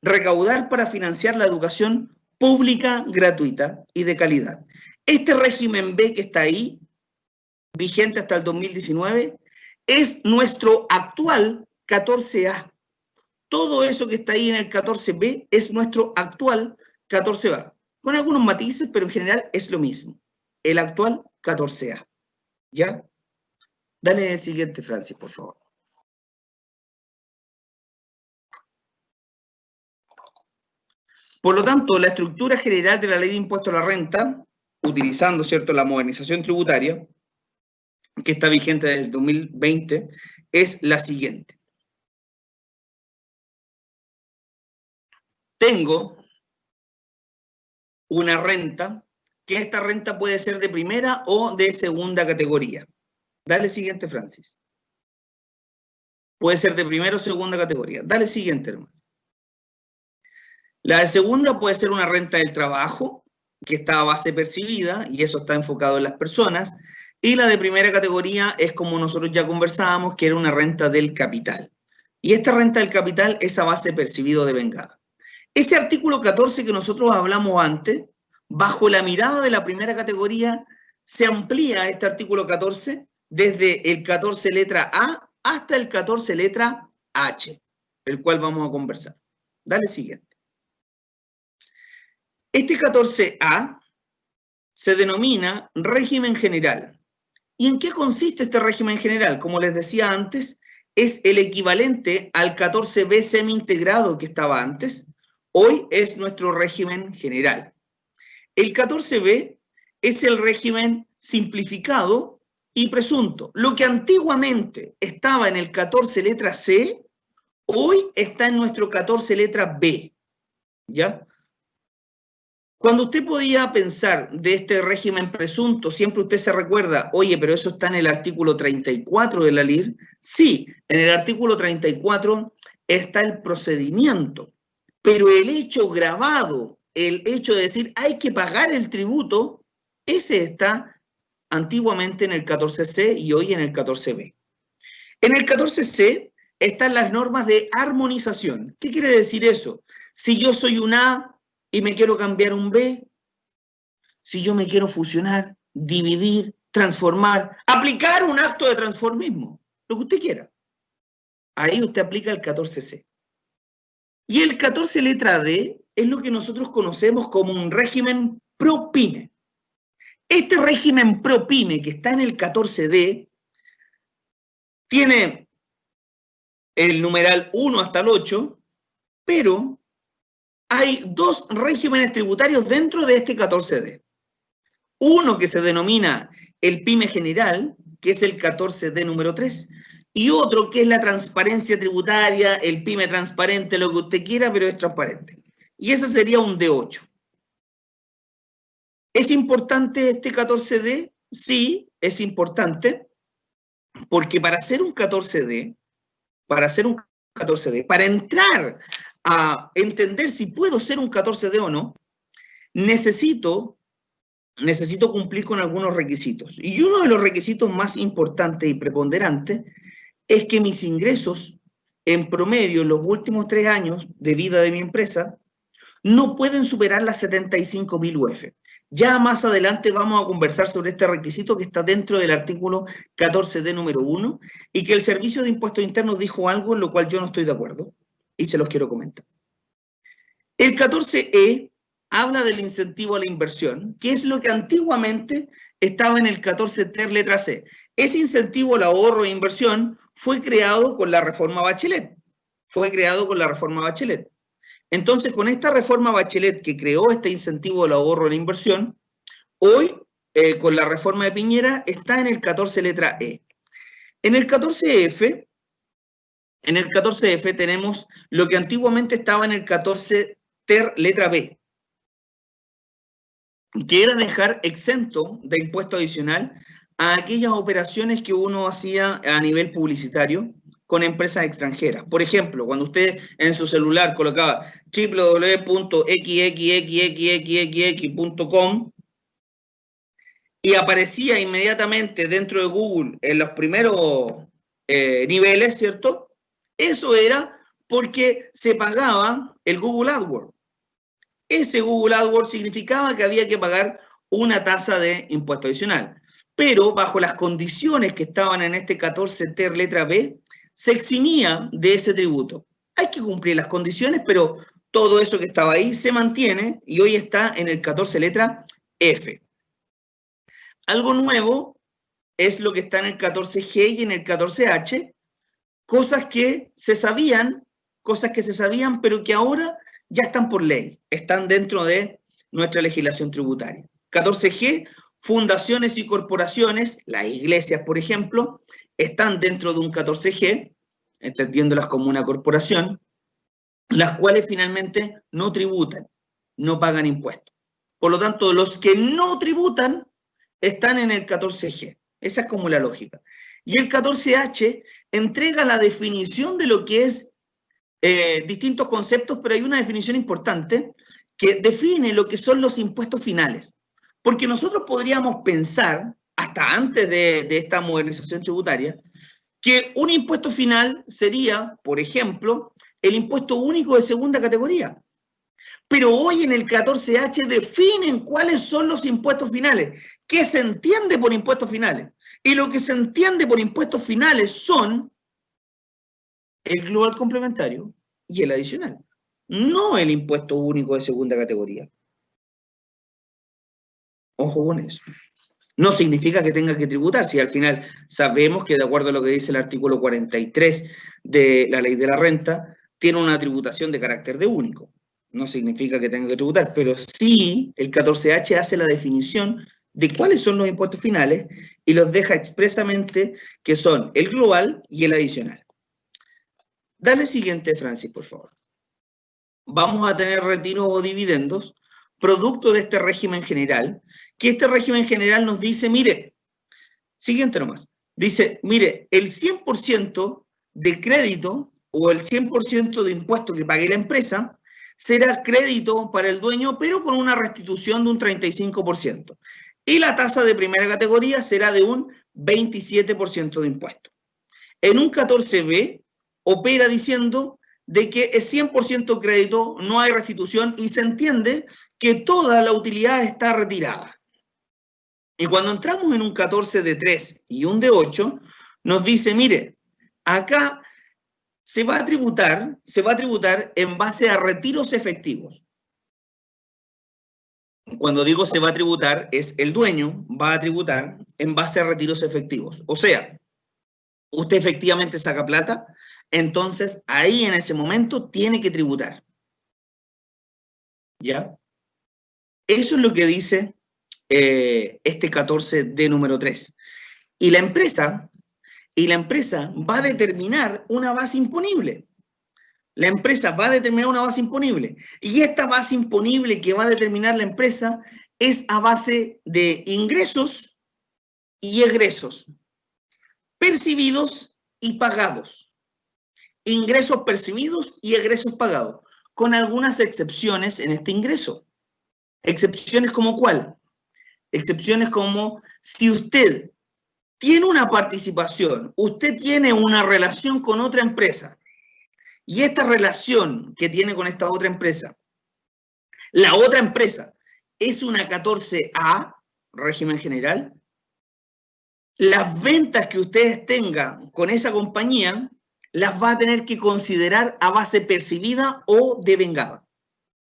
Recaudar para financiar la educación pública, gratuita y de calidad. Este régimen B que está ahí, vigente hasta el 2019, es nuestro actual 14A. Todo eso que está ahí en el 14B es nuestro actual 14A, con algunos matices, pero en general es lo mismo. El actual 14A. ¿Ya? Dale el siguiente, Francis, por favor. Por lo tanto, la estructura general de la Ley de Impuesto a la Renta, utilizando, ¿cierto?, la modernización tributaria, que está vigente desde el 2020, es la siguiente. Tengo una renta, que esta renta puede ser de primera o de segunda categoría. Dale siguiente, Francis. Puede ser de primera o segunda categoría. Dale siguiente, hermano. La de segunda puede ser una renta del trabajo, que está a base percibida, y eso está enfocado en las personas. Y la de primera categoría es como nosotros ya conversábamos, que era una renta del capital. Y esta renta del capital es a base percibido de vengada. Ese artículo 14 que nosotros hablamos antes, bajo la mirada de la primera categoría, se amplía este artículo 14 desde el 14 letra A hasta el 14 letra H, el cual vamos a conversar. Dale siguiente. Este 14A se denomina régimen general. ¿Y en qué consiste este régimen general? Como les decía antes, es el equivalente al 14B semi-integrado que estaba antes. Hoy es nuestro régimen general. El 14B es el régimen simplificado y presunto. Lo que antiguamente estaba en el 14 letra C, hoy está en nuestro 14 letra B. ¿Ya? Cuando usted podía pensar de este régimen presunto, siempre usted se recuerda, oye, pero eso está en el artículo 34 de la LIR. Sí, en el artículo 34 está el procedimiento, pero el hecho grabado, el hecho de decir hay que pagar el tributo, ese está antiguamente en el 14C y hoy en el 14B. En el 14C están las normas de armonización. ¿Qué quiere decir eso? Si yo soy un A y me quiero cambiar un B, si yo me quiero fusionar, dividir, transformar, aplicar un acto de transformismo, lo que usted quiera. Ahí usted aplica el 14C. Y el 14 letra D es lo que nosotros conocemos como un régimen pro-pyme. Este régimen pro-pyme que está en el 14D tiene el numeral 1 hasta el 8, pero hay dos regímenes tributarios dentro de este 14D. Uno que se denomina el PYME general, que es el 14D número 3, y otro que es la transparencia tributaria, el PYME transparente, lo que usted quiera, pero es transparente. Y ese sería un D8. ¿Es importante este 14D? Sí, es importante, porque para hacer un 14D, para entrar a entender si puedo ser un 14D o no, necesito cumplir con algunos requisitos. Y uno de los requisitos más importantes y preponderantes es que mis ingresos, en promedio, en los últimos 3 años de vida de mi empresa, no pueden superar las 75.000 UF. Ya más adelante vamos a conversar sobre este requisito que está dentro del artículo 14D número 1 y que el Servicio de Impuestos Internos dijo algo en lo cual yo no estoy de acuerdo y se los quiero comentar. El 14E habla del incentivo a la inversión, que es lo que antiguamente estaba en el 14 ter letra C. Ese incentivo al ahorro e inversión fue creado con la reforma Bachelet. Entonces, con esta reforma Bachelet que creó este incentivo al ahorro e la inversión, hoy, con la reforma de Piñera, está en el 14 letra E. En el 14F tenemos lo que antiguamente estaba en el 14 ter letra B, que era dejar exento de impuesto adicional a aquellas operaciones que uno hacía a nivel publicitario con empresas extranjeras. Por ejemplo, cuando usted en su celular colocaba www.xxxxx.com y aparecía inmediatamente dentro de Google en los primeros niveles, ¿cierto? Eso era porque se pagaba el Google AdWords. Ese Google AdWords significaba que había que pagar una tasa de impuesto adicional. Pero bajo las condiciones que estaban en este 14 ter letra B, se eximía de ese tributo. Hay que cumplir las condiciones, pero todo eso que estaba ahí se mantiene y hoy está en el 14 letra F. Algo nuevo es lo que está en el 14G y en el 14H, cosas que se sabían, pero que ahora ya están por ley, están dentro de nuestra legislación tributaria. 14G, fundaciones y corporaciones, las iglesias, por ejemplo, están dentro de un 14G, entendiéndolas como una corporación, las cuales finalmente no tributan, no pagan impuestos. Por lo tanto, los que no tributan están en el 14G. Esa es como la lógica. Y el 14H entrega la definición de lo que es distintos conceptos, pero hay una definición importante que define lo que son los impuestos finales. Porque nosotros podríamos pensar, hasta antes de esta modernización tributaria, que un impuesto final sería, por ejemplo, el impuesto único de segunda categoría. Pero hoy en el 14H definen cuáles son los impuestos finales. ¿Qué se entiende por impuestos finales? Y lo que se entiende por impuestos finales son el global complementario y el adicional, no el impuesto único de segunda categoría. Ojo con eso. No significa que tenga que tributar, si al final sabemos que de acuerdo a lo que dice el artículo 43 de la ley de la renta, tiene una tributación de carácter de único. No significa que tenga que tributar, pero sí el 14H hace la definición de cuáles son los impuestos finales y los deja expresamente que son el global y el adicional. Dale siguiente, Francis, por favor. Vamos a tener retiros o dividendos, producto de este régimen general, que este régimen general nos dice, mire, siguiente nomás, dice, mire, el 100% de crédito o el 100% de impuesto que pague la empresa será crédito para el dueño, pero con una restitución de un 35%. Y la tasa de primera categoría será de un 27% de impuesto. En un 14B, opera diciendo de que es 100% crédito, no hay restitución y se entiende que toda la utilidad está retirada. Y cuando entramos en un 14 de 3 y un de 8, nos dice, mire, acá se va a tributar en base a retiros efectivos. Cuando digo se va a tributar, es el dueño va a tributar en base a retiros efectivos. O sea, usted efectivamente saca plata, entonces ahí en ese momento tiene que tributar. ¿ya? Eso es lo que dice este 14D número 3. Y la empresa va a determinar una base imponible. La empresa va a determinar una base imponible. Y esta base imponible que va a determinar la empresa es a base de ingresos y egresos, percibidos y pagados. Ingresos percibidos y egresos pagados, con algunas excepciones en este ingreso. ¿Excepciones como cuál? Excepciones como si usted tiene una participación, usted tiene una relación con otra empresa, y esta relación que tiene con esta otra empresa, la otra empresa es una 14A, régimen general, las ventas que ustedes tengan con esa compañía las va a tener que considerar a base percibida o devengada.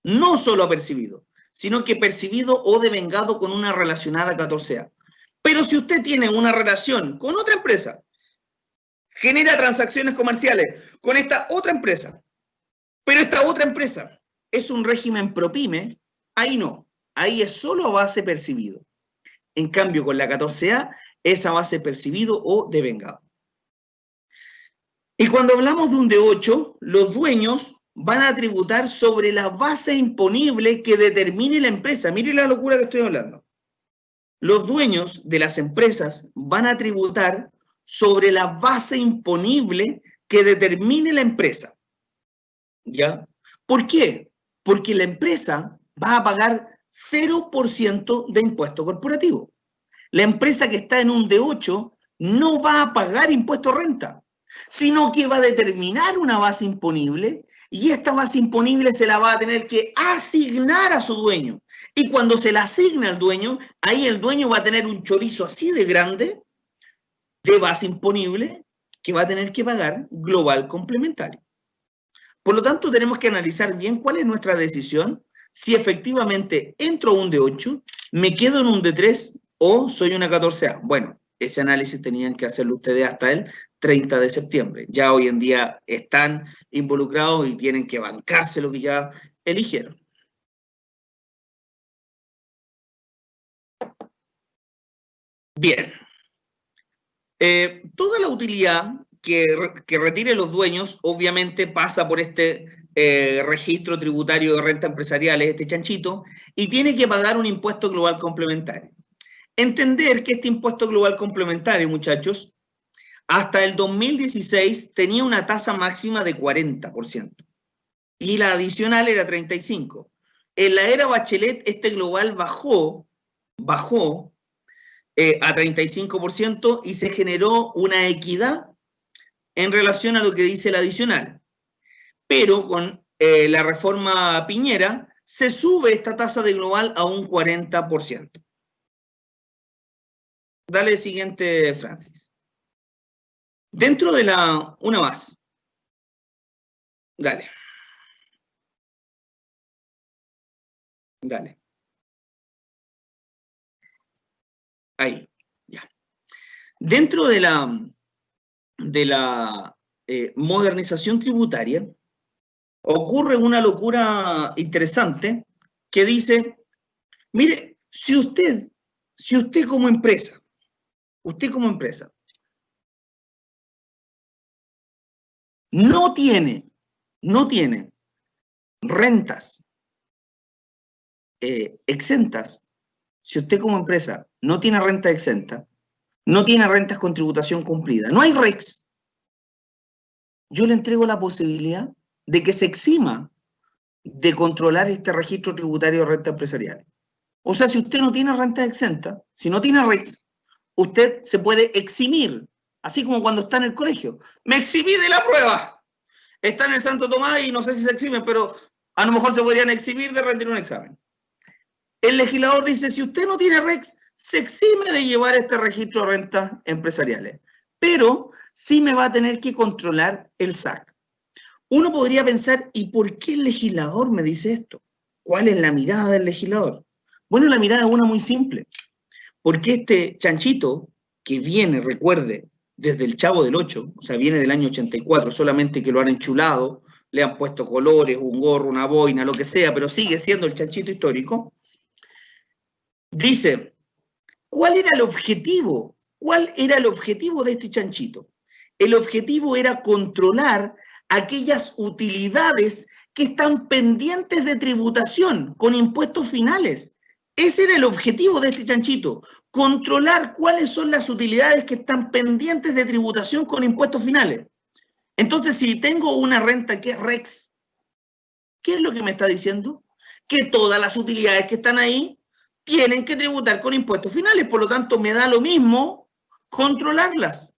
No solo percibido, sino que percibido o devengado con una relacionada 14A. Pero si usted tiene una relación con otra empresa, genera transacciones comerciales con esta otra empresa, pero esta otra empresa es un régimen ProPyme, ahí no, ahí es solo a base percibido. En cambio, con la 14A es a base percibido o devengado. Y cuando hablamos de un D8, los dueños van a tributar sobre la base imponible que determine la empresa. Mire la locura que estoy hablando. Los dueños de las empresas van a tributar sobre la base imponible que determine la empresa. ¿Ya? ¿Por qué? Porque la empresa va a pagar 0% de impuesto corporativo. La empresa que está en un D8 no va a pagar impuesto a renta, sino que va a determinar una base imponible y esta base imponible se la va a tener que asignar a su dueño. Y cuando se la asigna al dueño, ahí el dueño va a tener un chorizo así de grande de base imponible que va a tener que pagar global complementario. Por lo tanto, tenemos que analizar bien cuál es nuestra decisión, si efectivamente entro a un D8, me quedo en un D3 o soy una 14A. Bueno, ese análisis tenían que hacerlo ustedes hasta el 30 de septiembre. Ya hoy en día están involucrados y tienen que bancarse lo que ya eligieron. Bien. Toda la utilidad que retiren los dueños obviamente pasa por este registro tributario de renta empresarial, este chanchito, y tiene que pagar un impuesto global complementario. Entender que este impuesto global complementario, muchachos, hasta el 2016 tenía una tasa máxima de 40% y la adicional era 35%. En la era Bachelet este global bajó a 35% y se generó una equidad en relación a lo que dice el adicional. Pero con la reforma Piñera se sube esta tasa de global a un 40%. Dale siguiente, Francis. Dentro de la... Una más. Dale. Dale. Ahí, ya. Dentro de la modernización tributaria, ocurre una locura interesante que dice, mire, si usted como empresa, no tiene rentas exentas, si usted como empresa no tiene renta exenta, no tiene rentas con tributación cumplida, no hay REX, yo le entrego la posibilidad de que se exima de controlar este registro tributario de renta empresarial. O sea, si usted no tiene renta exenta, si no tiene REX, usted se puede eximir, así como cuando está en el colegio. Me eximí de la prueba. Está en el Santo Tomás y no sé si se eximen, pero a lo mejor se podrían eximir de rendir un examen. El legislador dice, si usted no tiene REX, se exime de llevar este registro de rentas empresariales, pero sí me va a tener que controlar el SAC. Uno podría pensar, ¿y por qué el legislador me dice esto? ¿Cuál es la mirada del legislador? Bueno, la mirada es una muy simple, porque este chanchito que viene, recuerde, desde el Chavo del 8, o sea, viene del año 84, solamente que lo han enchulado le han puesto colores, un gorro, una boina, lo que sea, pero sigue siendo el chanchito histórico. Dice, ¿cuál era el objetivo? ¿Cuál era el objetivo de este chanchito? El objetivo era controlar aquellas utilidades que están pendientes de tributación con impuestos finales. Ese era el objetivo de este chanchito, controlar cuáles son las utilidades que están pendientes de tributación con impuestos finales. Entonces, si tengo una renta que es REX, ¿qué es lo que me está diciendo? Que todas las utilidades que están ahí tienen que tributar con impuestos finales, por lo tanto, me da lo mismo controlarlas.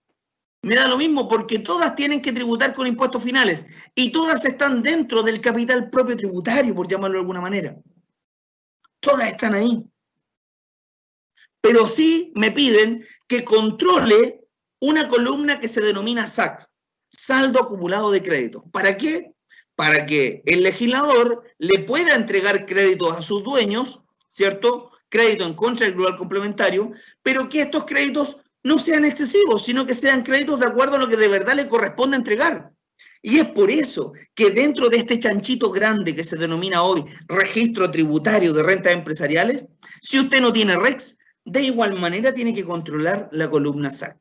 Me da lo mismo porque todas tienen que tributar con impuestos finales y todas están dentro del capital propio tributario, por llamarlo de alguna manera. Todas están ahí. Pero sí me piden que controle una columna que se denomina SAC, saldo acumulado de créditos. ¿Para qué? Para que el legislador le pueda entregar créditos a sus dueños, ¿cierto? Crédito en contra del global complementario, pero que estos créditos no sean excesivos, sino que sean créditos de acuerdo a lo que de verdad le corresponde entregar. Y es por eso que dentro de este chanchito grande que se denomina hoy registro tributario de rentas empresariales, si usted no tiene REX, de igual manera tiene que controlar la columna SAC.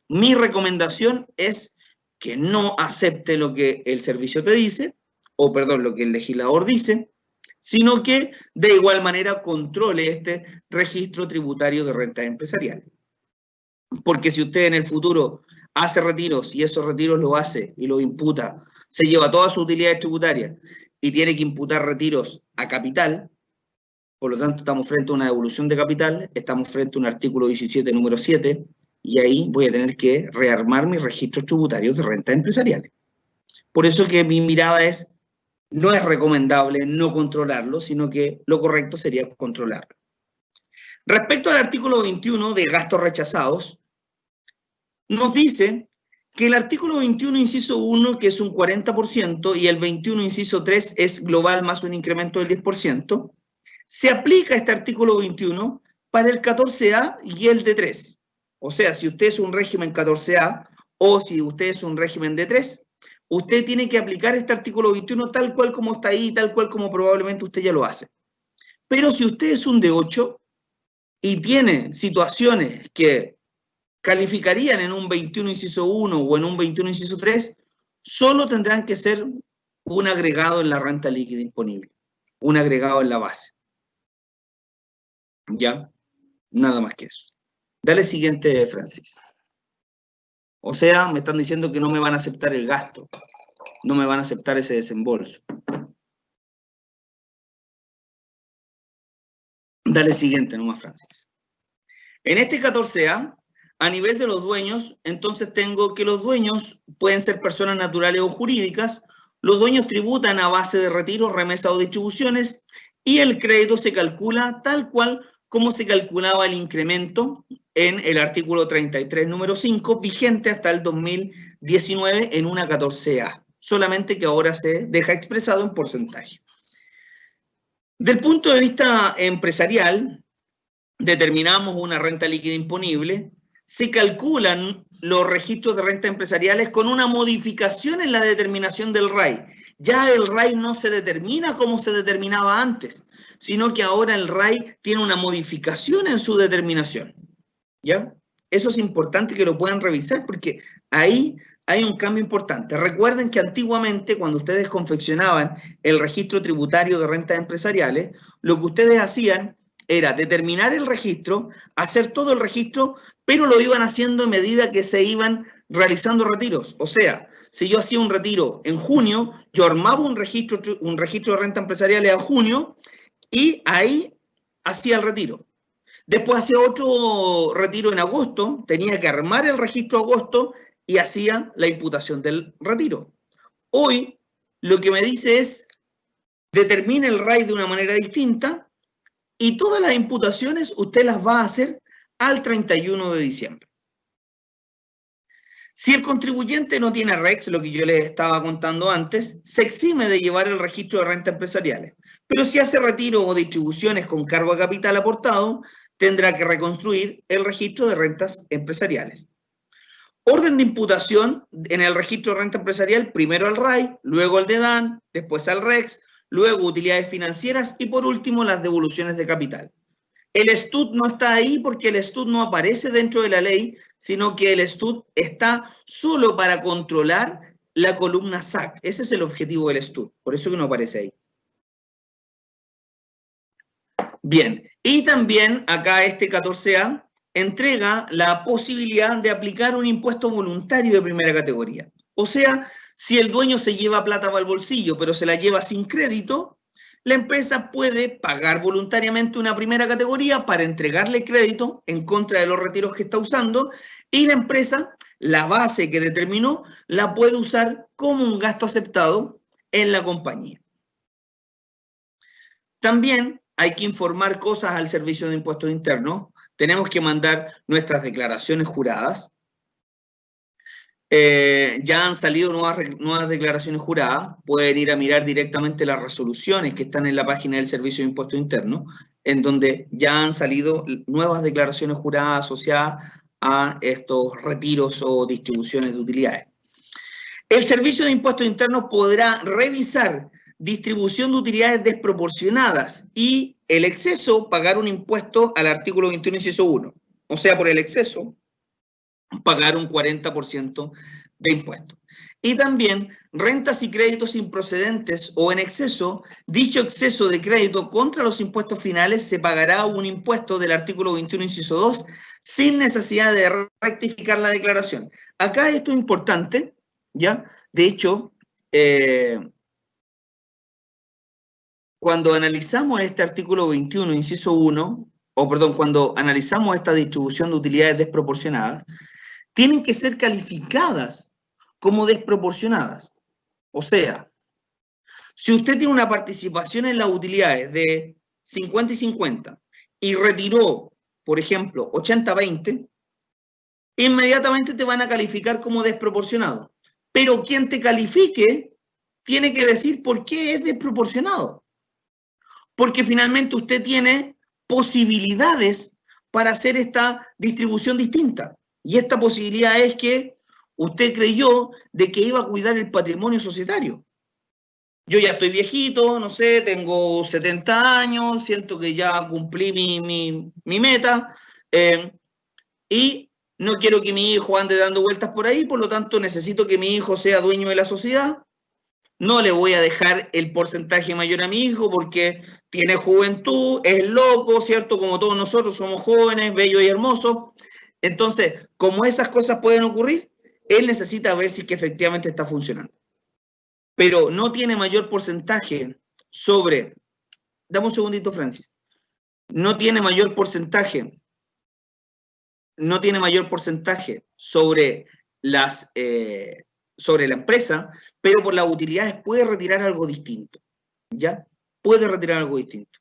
Mi recomendación es que no acepte lo que el servicio te dice, o perdón, lo que el legislador dice, sino que de igual manera controle este registro tributario de rentas empresariales. Porque si usted en el futuro hace retiros y esos retiros lo hace y lo imputa, se lleva todas sus utilidades tributarias y tiene que imputar retiros a capital, por lo tanto estamos frente a una devolución de capital, estamos frente a un artículo 17, número 7, y ahí voy a tener que rearmar mis registros tributarios de rentas empresariales. Por eso que mi mirada es, no es recomendable no controlarlo, sino que lo correcto sería controlarlo. Respecto al artículo 21 de gastos rechazados, nos dice que el artículo 21, inciso 1, que es un 40%, y el 21, inciso 3, es global más un incremento del 10%, se aplica este artículo 21 para el 14A y el D3. O sea, si usted es un régimen 14A o si usted es un régimen D3, usted tiene que aplicar este artículo 21 tal cual como está ahí, tal cual como probablemente usted ya lo hace. Pero si usted es un D8 y tiene situaciones que calificarían en un 21 inciso 1 o en un 21 inciso 3, solo tendrán que ser un agregado en la renta líquida disponible, un agregado en la base. ¿Ya? Nada más que eso. Dale siguiente, Francis. O sea, me están diciendo que no me van a aceptar el gasto, no me van a aceptar ese desembolso. Dale siguiente nomás, Francis. En este 14A, a nivel de los dueños, entonces tengo que los dueños pueden ser personas naturales o jurídicas, los dueños tributan a base de retiros, remesas o distribuciones, y el crédito se calcula tal cual como se calculaba el incremento en el artículo 33, número 5, vigente hasta el 2019 en una 14A, solamente que ahora se deja expresado en porcentaje. Del punto de vista empresarial, determinamos una renta líquida imponible, se calculan los registros de rentas empresariales con una modificación en la determinación del RAI. Ya el RAI no se determina como se determinaba antes, sino que ahora el RAI tiene una modificación en su determinación. ¿Ya? Eso es importante que lo puedan revisar porque ahí hay un cambio importante. Recuerden que antiguamente, cuando ustedes confeccionaban el registro tributario de rentas empresariales, lo que ustedes hacían era determinar el registro, hacer todo el registro, pero lo iban haciendo a medida que se iban realizando retiros. O sea, si yo hacía un retiro en junio, yo armaba un registro de rentas empresariales a junio y ahí hacía el retiro. Después hacía otro retiro en agosto, tenía que armar el registro agosto y hacía la imputación del retiro. Hoy lo que me dice es, determine el RAI de una manera distinta y todas las imputaciones usted las va a hacer al 31 de diciembre. Si el contribuyente no tiene REX, lo que yo les estaba contando antes, se exime de llevar el registro de rentas empresariales. Pero si hace retiro o distribuciones con cargo a capital aportado, tendrá que reconstruir el registro de rentas empresariales. Orden de imputación en el registro de renta empresarial, primero al RAI, luego al DEDAN, después al REX, luego utilidades financieras y por último las devoluciones de capital. El STUT no está ahí porque el STUT no aparece dentro de la ley, sino que el STUT está solo para controlar la columna SAC. Ese es el objetivo del STUT, por eso que no aparece ahí. Bien, y también acá este 14A entrega la posibilidad de aplicar un impuesto voluntario de primera categoría. O sea, si el dueño se lleva plata para el bolsillo, pero se la lleva sin crédito, la empresa puede pagar voluntariamente una primera categoría para entregarle crédito en contra de los retiros que está usando y la empresa, la base que determinó, la puede usar como un gasto aceptado en la compañía. También hay que informar cosas al Servicio de Impuestos Internos. Tenemos que mandar nuestras declaraciones juradas. Ya han salido nuevas declaraciones juradas. Pueden ir a mirar directamente las resoluciones que están en la página del Servicio de Impuestos Internos, en donde ya han salido nuevas declaraciones juradas asociadas a estos retiros o distribuciones de utilidades. El Servicio de Impuestos Internos podrá revisar distribución de utilidades desproporcionadas y el exceso pagar un impuesto al artículo 21, inciso 1. O sea, por el exceso, pagar un 40% de impuesto. Y también rentas y créditos improcedentes o en exceso, dicho exceso de crédito contra los impuestos finales se pagará un impuesto del artículo 21, inciso 2, sin necesidad de rectificar la declaración. Acá esto es importante, ¿ya? De hecho, cuando analizamos este artículo 21, inciso 1, cuando analizamos esta distribución de utilidades desproporcionadas, tienen que ser calificadas como desproporcionadas. O sea, si usted tiene una participación en las utilidades de 50 y 50 y retiró, por ejemplo, 80-20, inmediatamente te van a calificar como desproporcionado. Pero quien te califique tiene que decir por qué es desproporcionado. Porque finalmente usted tiene posibilidades para hacer esta distribución distinta. Y esta posibilidad es que usted creyó de que iba a cuidar el patrimonio societario. Yo ya estoy viejito, no sé, tengo 70 años, siento que ya cumplí mi meta y no quiero que mi hijo ande dando vueltas por ahí, por lo tanto necesito que mi hijo sea dueño de la sociedad. No le voy a dejar el porcentaje mayor a mi hijo porque tiene juventud, es loco, ¿cierto? Como todos nosotros somos jóvenes, bellos y hermosos. Entonces, como esas cosas pueden ocurrir, él necesita ver si es que efectivamente está funcionando. Pero no tiene mayor porcentaje sobre... Dame un segundito, Francis. No tiene mayor porcentaje sobre sobre la empresa, pero por las utilidades puede retirar algo distinto, ¿ya? Puede retirar algo distinto.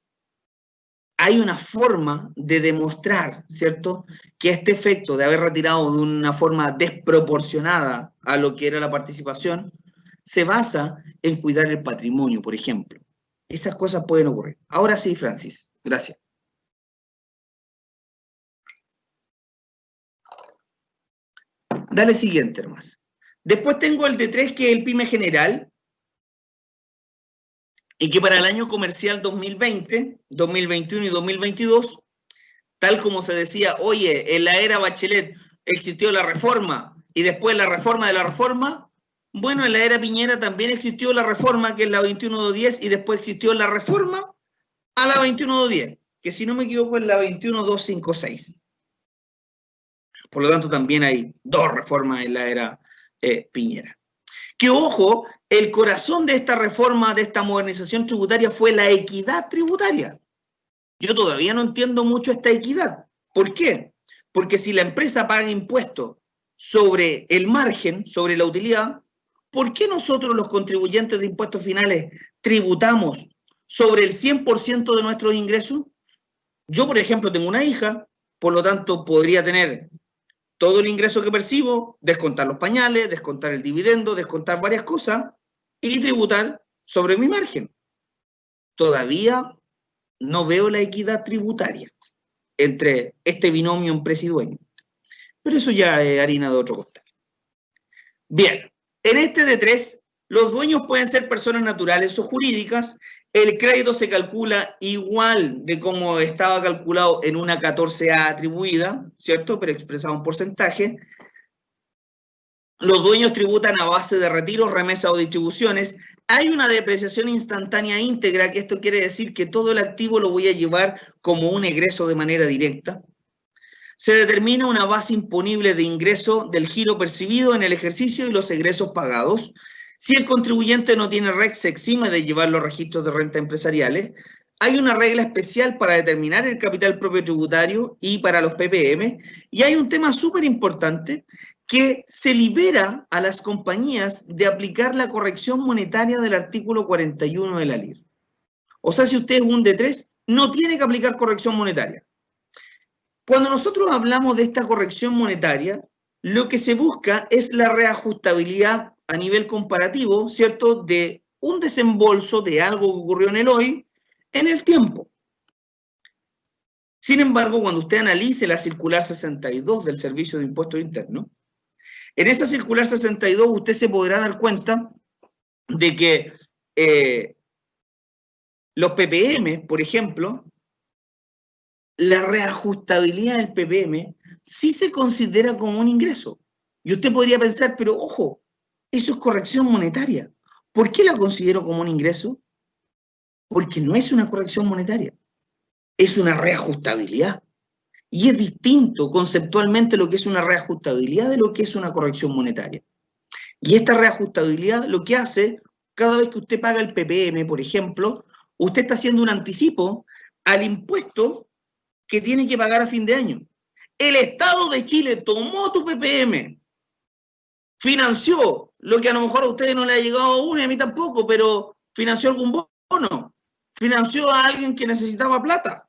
Hay una forma de demostrar, ¿cierto?, que este efecto de haber retirado de una forma desproporcionada a lo que era la participación, se basa en cuidar el patrimonio, por ejemplo. Esas cosas pueden ocurrir. Ahora sí, Francis. Gracias. Dale siguiente, hermanos. Después tengo el D3, que es el PYME general, y que para el año comercial 2020, 2021 y 2022, tal como se decía, oye, en la era Bachelet existió la reforma, y después la reforma de la reforma, bueno, en la era Piñera también existió la reforma, que es la 21.210, y después existió la reforma a la 21.210, que si no me equivoco es la 21.256. Por lo tanto, también hay dos reformas en la era Piñera. Que ojo, el corazón de esta reforma, de esta modernización tributaria fue la equidad tributaria. Yo todavía no entiendo mucho esta equidad. ¿Por qué? Porque si la empresa paga impuestos sobre el margen, sobre la utilidad, ¿por qué nosotros los contribuyentes de impuestos finales tributamos sobre el 100% de nuestros ingresos? Yo, por ejemplo, tengo una hija, por lo tanto, podría tener todo el ingreso que percibo, descontar los pañales, descontar el dividendo, descontar varias cosas y tributar sobre mi margen. Todavía no veo la equidad tributaria entre este binomio empresa y dueño. Pero eso ya es harina de otro costal. Bien, en este D3, los dueños pueden ser personas naturales o jurídicas. El crédito se calcula igual de como estaba calculado en una 14A atribuida, ¿cierto? Pero expresado en porcentaje. Los dueños tributan a base de retiros, remesas o distribuciones. Hay una depreciación instantánea íntegra, que esto quiere decir que todo el activo lo voy a llevar como un egreso de manera directa. Se determina una base imponible de ingreso del giro percibido en el ejercicio y los egresos pagados. Si el contribuyente no tiene REC, se exime de llevar los registros de renta empresariales. Hay una regla especial para determinar el capital propio tributario y para los PPM. Y hay un tema súper importante, que se libera a las compañías de aplicar la corrección monetaria del artículo 41 de la LIR. O sea, si usted es un D3, no tiene que aplicar corrección monetaria. Cuando nosotros hablamos de esta corrección monetaria, lo que se busca es la reajustabilidad a nivel comparativo, ¿cierto?, de un desembolso de algo que ocurrió en el hoy, en el tiempo. Sin embargo, cuando usted analice la circular 62 del Servicio de Impuestos Internos, en esa circular 62 usted se podrá dar cuenta de que los PPM, por ejemplo, la reajustabilidad del PPM sí se considera como un ingreso. Y usted podría pensar, pero ojo, eso es corrección monetaria. ¿Por qué la considero como un ingreso? Porque no es una corrección monetaria, es una reajustabilidad. Y es distinto conceptualmente lo que es una reajustabilidad de lo que es una corrección monetaria. Y esta reajustabilidad lo que hace, cada vez que usted paga el PPM, por ejemplo, usted está haciendo un anticipo al impuesto que tiene que pagar a fin de año. El Estado de Chile tomó tu PPM, financió lo que a lo mejor a ustedes no le ha llegado a uno y a mí tampoco, pero financió algún bono, financió a alguien que necesitaba plata.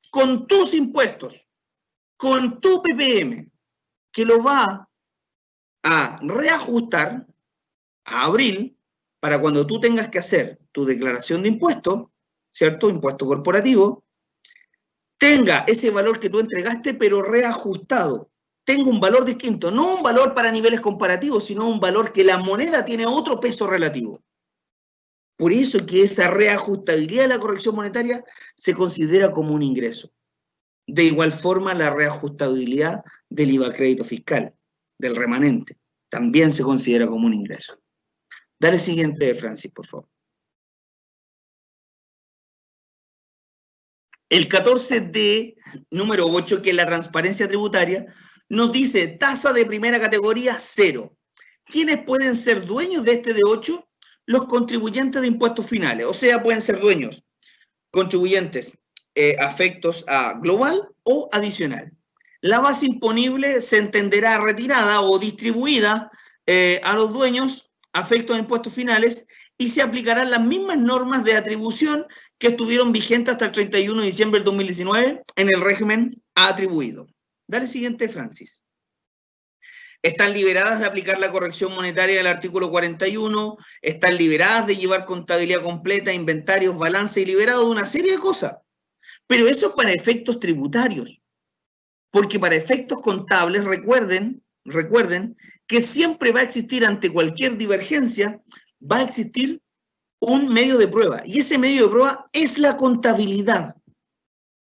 Con tus impuestos, con tu PPM, que lo va a reajustar a abril, para cuando tú tengas que hacer tu declaración de impuestos, ¿cierto? Impuesto corporativo, tenga ese valor que tú entregaste, pero reajustado. Tenga un valor distinto, no un valor para niveles comparativos, sino un valor que la moneda tiene otro peso relativo. Por eso que esa reajustabilidad de la corrección monetaria se considera como un ingreso. De igual forma, la reajustabilidad del IVA crédito fiscal, del remanente, también se considera como un ingreso. Dale siguiente, Francis, por favor. El 14D, número 8, que es la transparencia tributaria, nos dice tasa de primera categoría 0. ¿Quiénes pueden ser dueños de este D8? Los contribuyentes de impuestos finales, o sea, pueden ser dueños, contribuyentes afectos a global o adicional. La base imponible se entenderá retirada o distribuida a los dueños afectos a impuestos finales y se aplicarán las mismas normas de atribución que estuvieron vigentes hasta el 31 de diciembre del 2019 en el régimen atribuido. Dale siguiente, Francis. Están liberadas de aplicar la corrección monetaria del artículo 41, están liberadas de llevar contabilidad completa, inventarios, balance y liberado de una serie de cosas. Pero eso es para efectos tributarios, porque para efectos contables, recuerden que siempre va a existir ante cualquier divergencia, va a existir un medio de prueba, y ese medio de prueba es la contabilidad.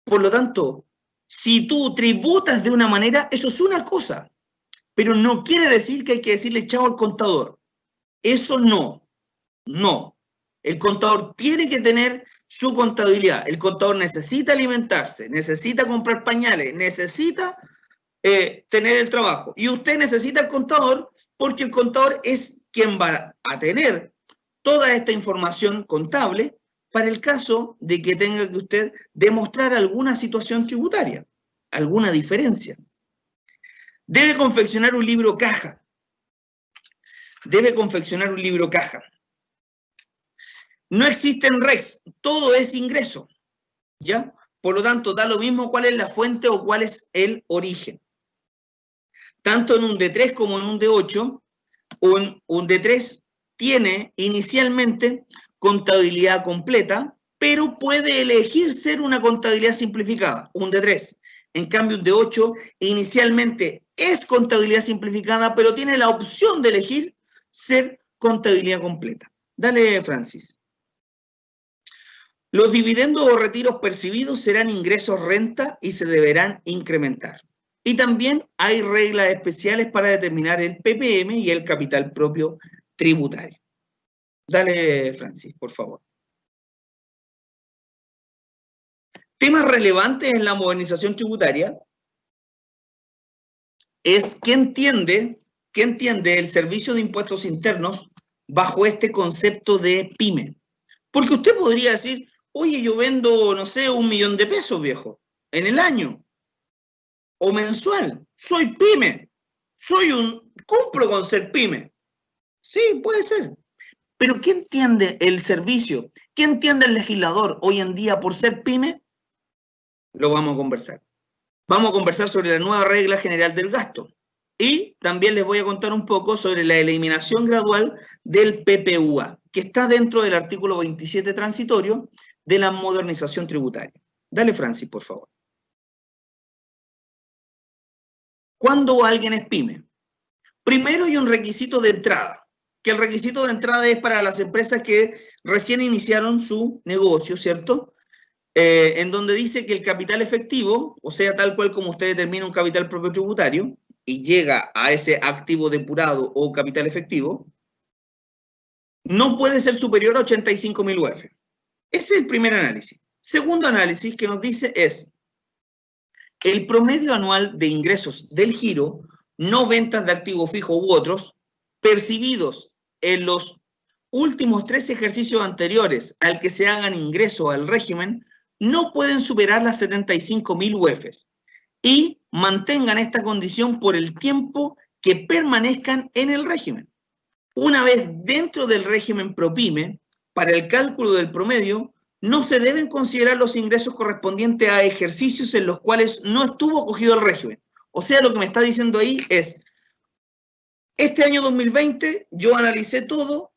Por lo tanto, si tú tributas de una manera, eso es una cosa, pero no quiere decir que hay que decirle chao al contador. Eso no. El contador tiene que tener su contabilidad. El contador necesita alimentarse, necesita comprar pañales, necesita tener el trabajo. Y usted necesita el contador porque el contador es quien va a tener toda esta información contable para el caso de que tenga que usted demostrar alguna situación tributaria, alguna diferencia. Debe confeccionar un libro caja. No existen RECs, todo es ingreso, ¿ya? Por lo tanto, da lo mismo cuál es la fuente o cuál es el origen. Tanto en un D3 como en un D8, un D3 tiene inicialmente contabilidad completa, pero puede elegir ser una contabilidad simplificada, un D3. en cambio un D8 inicialmente es contabilidad simplificada, pero tiene la opción de elegir ser contabilidad completa. Dale, Francis. Los dividendos o retiros percibidos serán ingresos renta y se deberán incrementar. Y también hay reglas especiales para determinar el PPM y el capital propio tributario. Dale, Francis, por favor. Temas relevantes en la modernización tributaria es qué entiende el servicio de impuestos internos bajo este concepto de pyme. Porque usted podría decir, oye, yo vendo, no sé, 1 millón de pesos, viejo, en el año, o mensual. Soy pyme. Cumplo con ser pyme. Sí, puede ser. Pero ¿qué entiende el servicio? ¿Qué entiende el legislador hoy en día por ser pyme? Lo vamos a conversar. Vamos a conversar sobre la nueva regla general del gasto. Y también les voy a contar un poco sobre la eliminación gradual del PPUA, que está dentro del artículo 27 transitorio de la modernización tributaria. Dale, Francis, por favor. ¿Cuándo alguien es pyme? Primero hay un requisito de entrada, que el requisito de entrada es para las empresas que recién iniciaron su negocio, ¿cierto? En donde dice que el capital efectivo, o sea, tal cual como usted determina un capital propio tributario y llega a ese activo depurado o capital efectivo, no puede ser superior a 85.000 UF. Ese es el primer análisis. Segundo análisis que nos dice es el promedio anual de ingresos del giro, no ventas de activos fijos u otros, percibidos en los últimos 3 ejercicios anteriores al que se hagan ingresos al régimen, no pueden superar las 75.000 UFs y mantengan esta condición por el tiempo que permanezcan en el régimen. Una vez dentro del régimen ProPyme, para el cálculo del promedio, no se deben considerar los ingresos correspondientes a ejercicios en los cuales no estuvo acogido el régimen. O sea, lo que me está diciendo ahí es, este año 2020 yo analicé todo,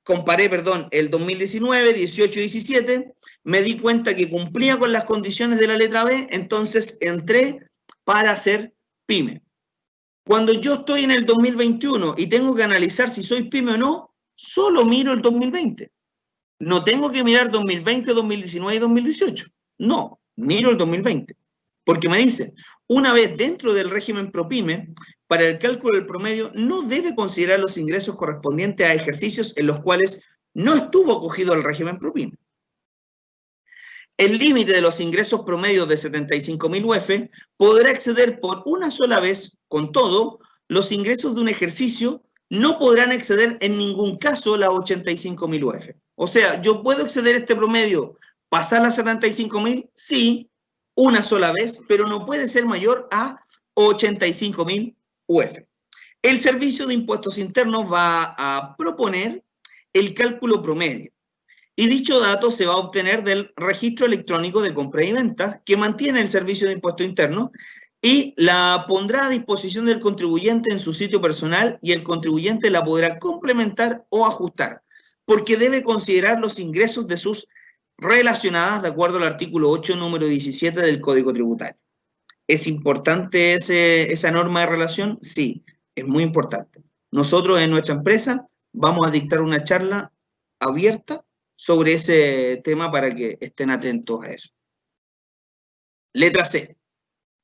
comparé, el 2019, 18 y 17, me di cuenta que cumplía con las condiciones de la letra B, entonces entré para hacer pyme. Cuando yo estoy en el 2021 y tengo que analizar si soy pyme o no, solo miro el 2020. No tengo que mirar 2020, 2019 y 2018. No, miro el 2020. Porque me dice, una vez dentro del régimen ProPyme, para el cálculo del promedio no debe considerar los ingresos correspondientes a ejercicios en los cuales no estuvo acogido al régimen ProPyme. El límite de los ingresos promedios de 75.000 UF podrá exceder por una sola vez, con todo, los ingresos de un ejercicio no podrán exceder en ningún caso las 85.000 UF. O sea, ¿yo puedo exceder este promedio, pasar las 75.000? Sí, una sola vez, pero no puede ser mayor a 85.000 UF. El Servicio de Impuestos Internos va a proponer el cálculo promedio. Y dicho dato se va a obtener del registro electrónico de compra y venta que mantiene el Servicio de Impuestos Internos y la pondrá a disposición del contribuyente en su sitio personal y el contribuyente la podrá complementar o ajustar, porque debe considerar los ingresos de sus relacionadas de acuerdo al artículo 8, número 17 del Código Tributario. ¿Es importante esa norma de relación? Sí, es muy importante. Nosotros en nuestra empresa vamos a dictar una charla abierta sobre ese tema para que estén atentos a eso. Letra C.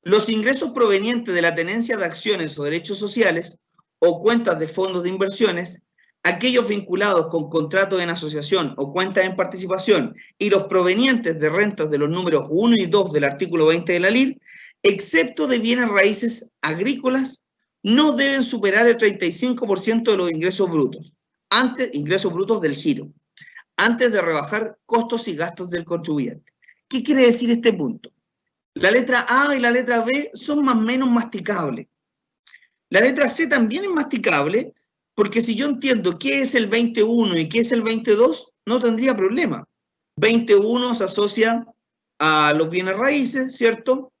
Los ingresos provenientes de la tenencia de acciones o derechos sociales o cuentas de fondos de inversiones, aquellos vinculados con contratos en asociación o cuentas en participación y los provenientes de rentas de los números 1 y 2 del artículo 20 de la LIR, excepto de bienes raíces agrícolas, no deben superar el 35% de los ingresos brutos del giro, antes de rebajar costos y gastos del contribuyente. ¿Qué quiere decir este punto? La letra A y la letra B son más o menos masticables. La letra C también es masticable, porque si yo entiendo qué es el 21 y qué es el 22, no tendría problema. 21 se asocia a los bienes raíces, ¿cierto?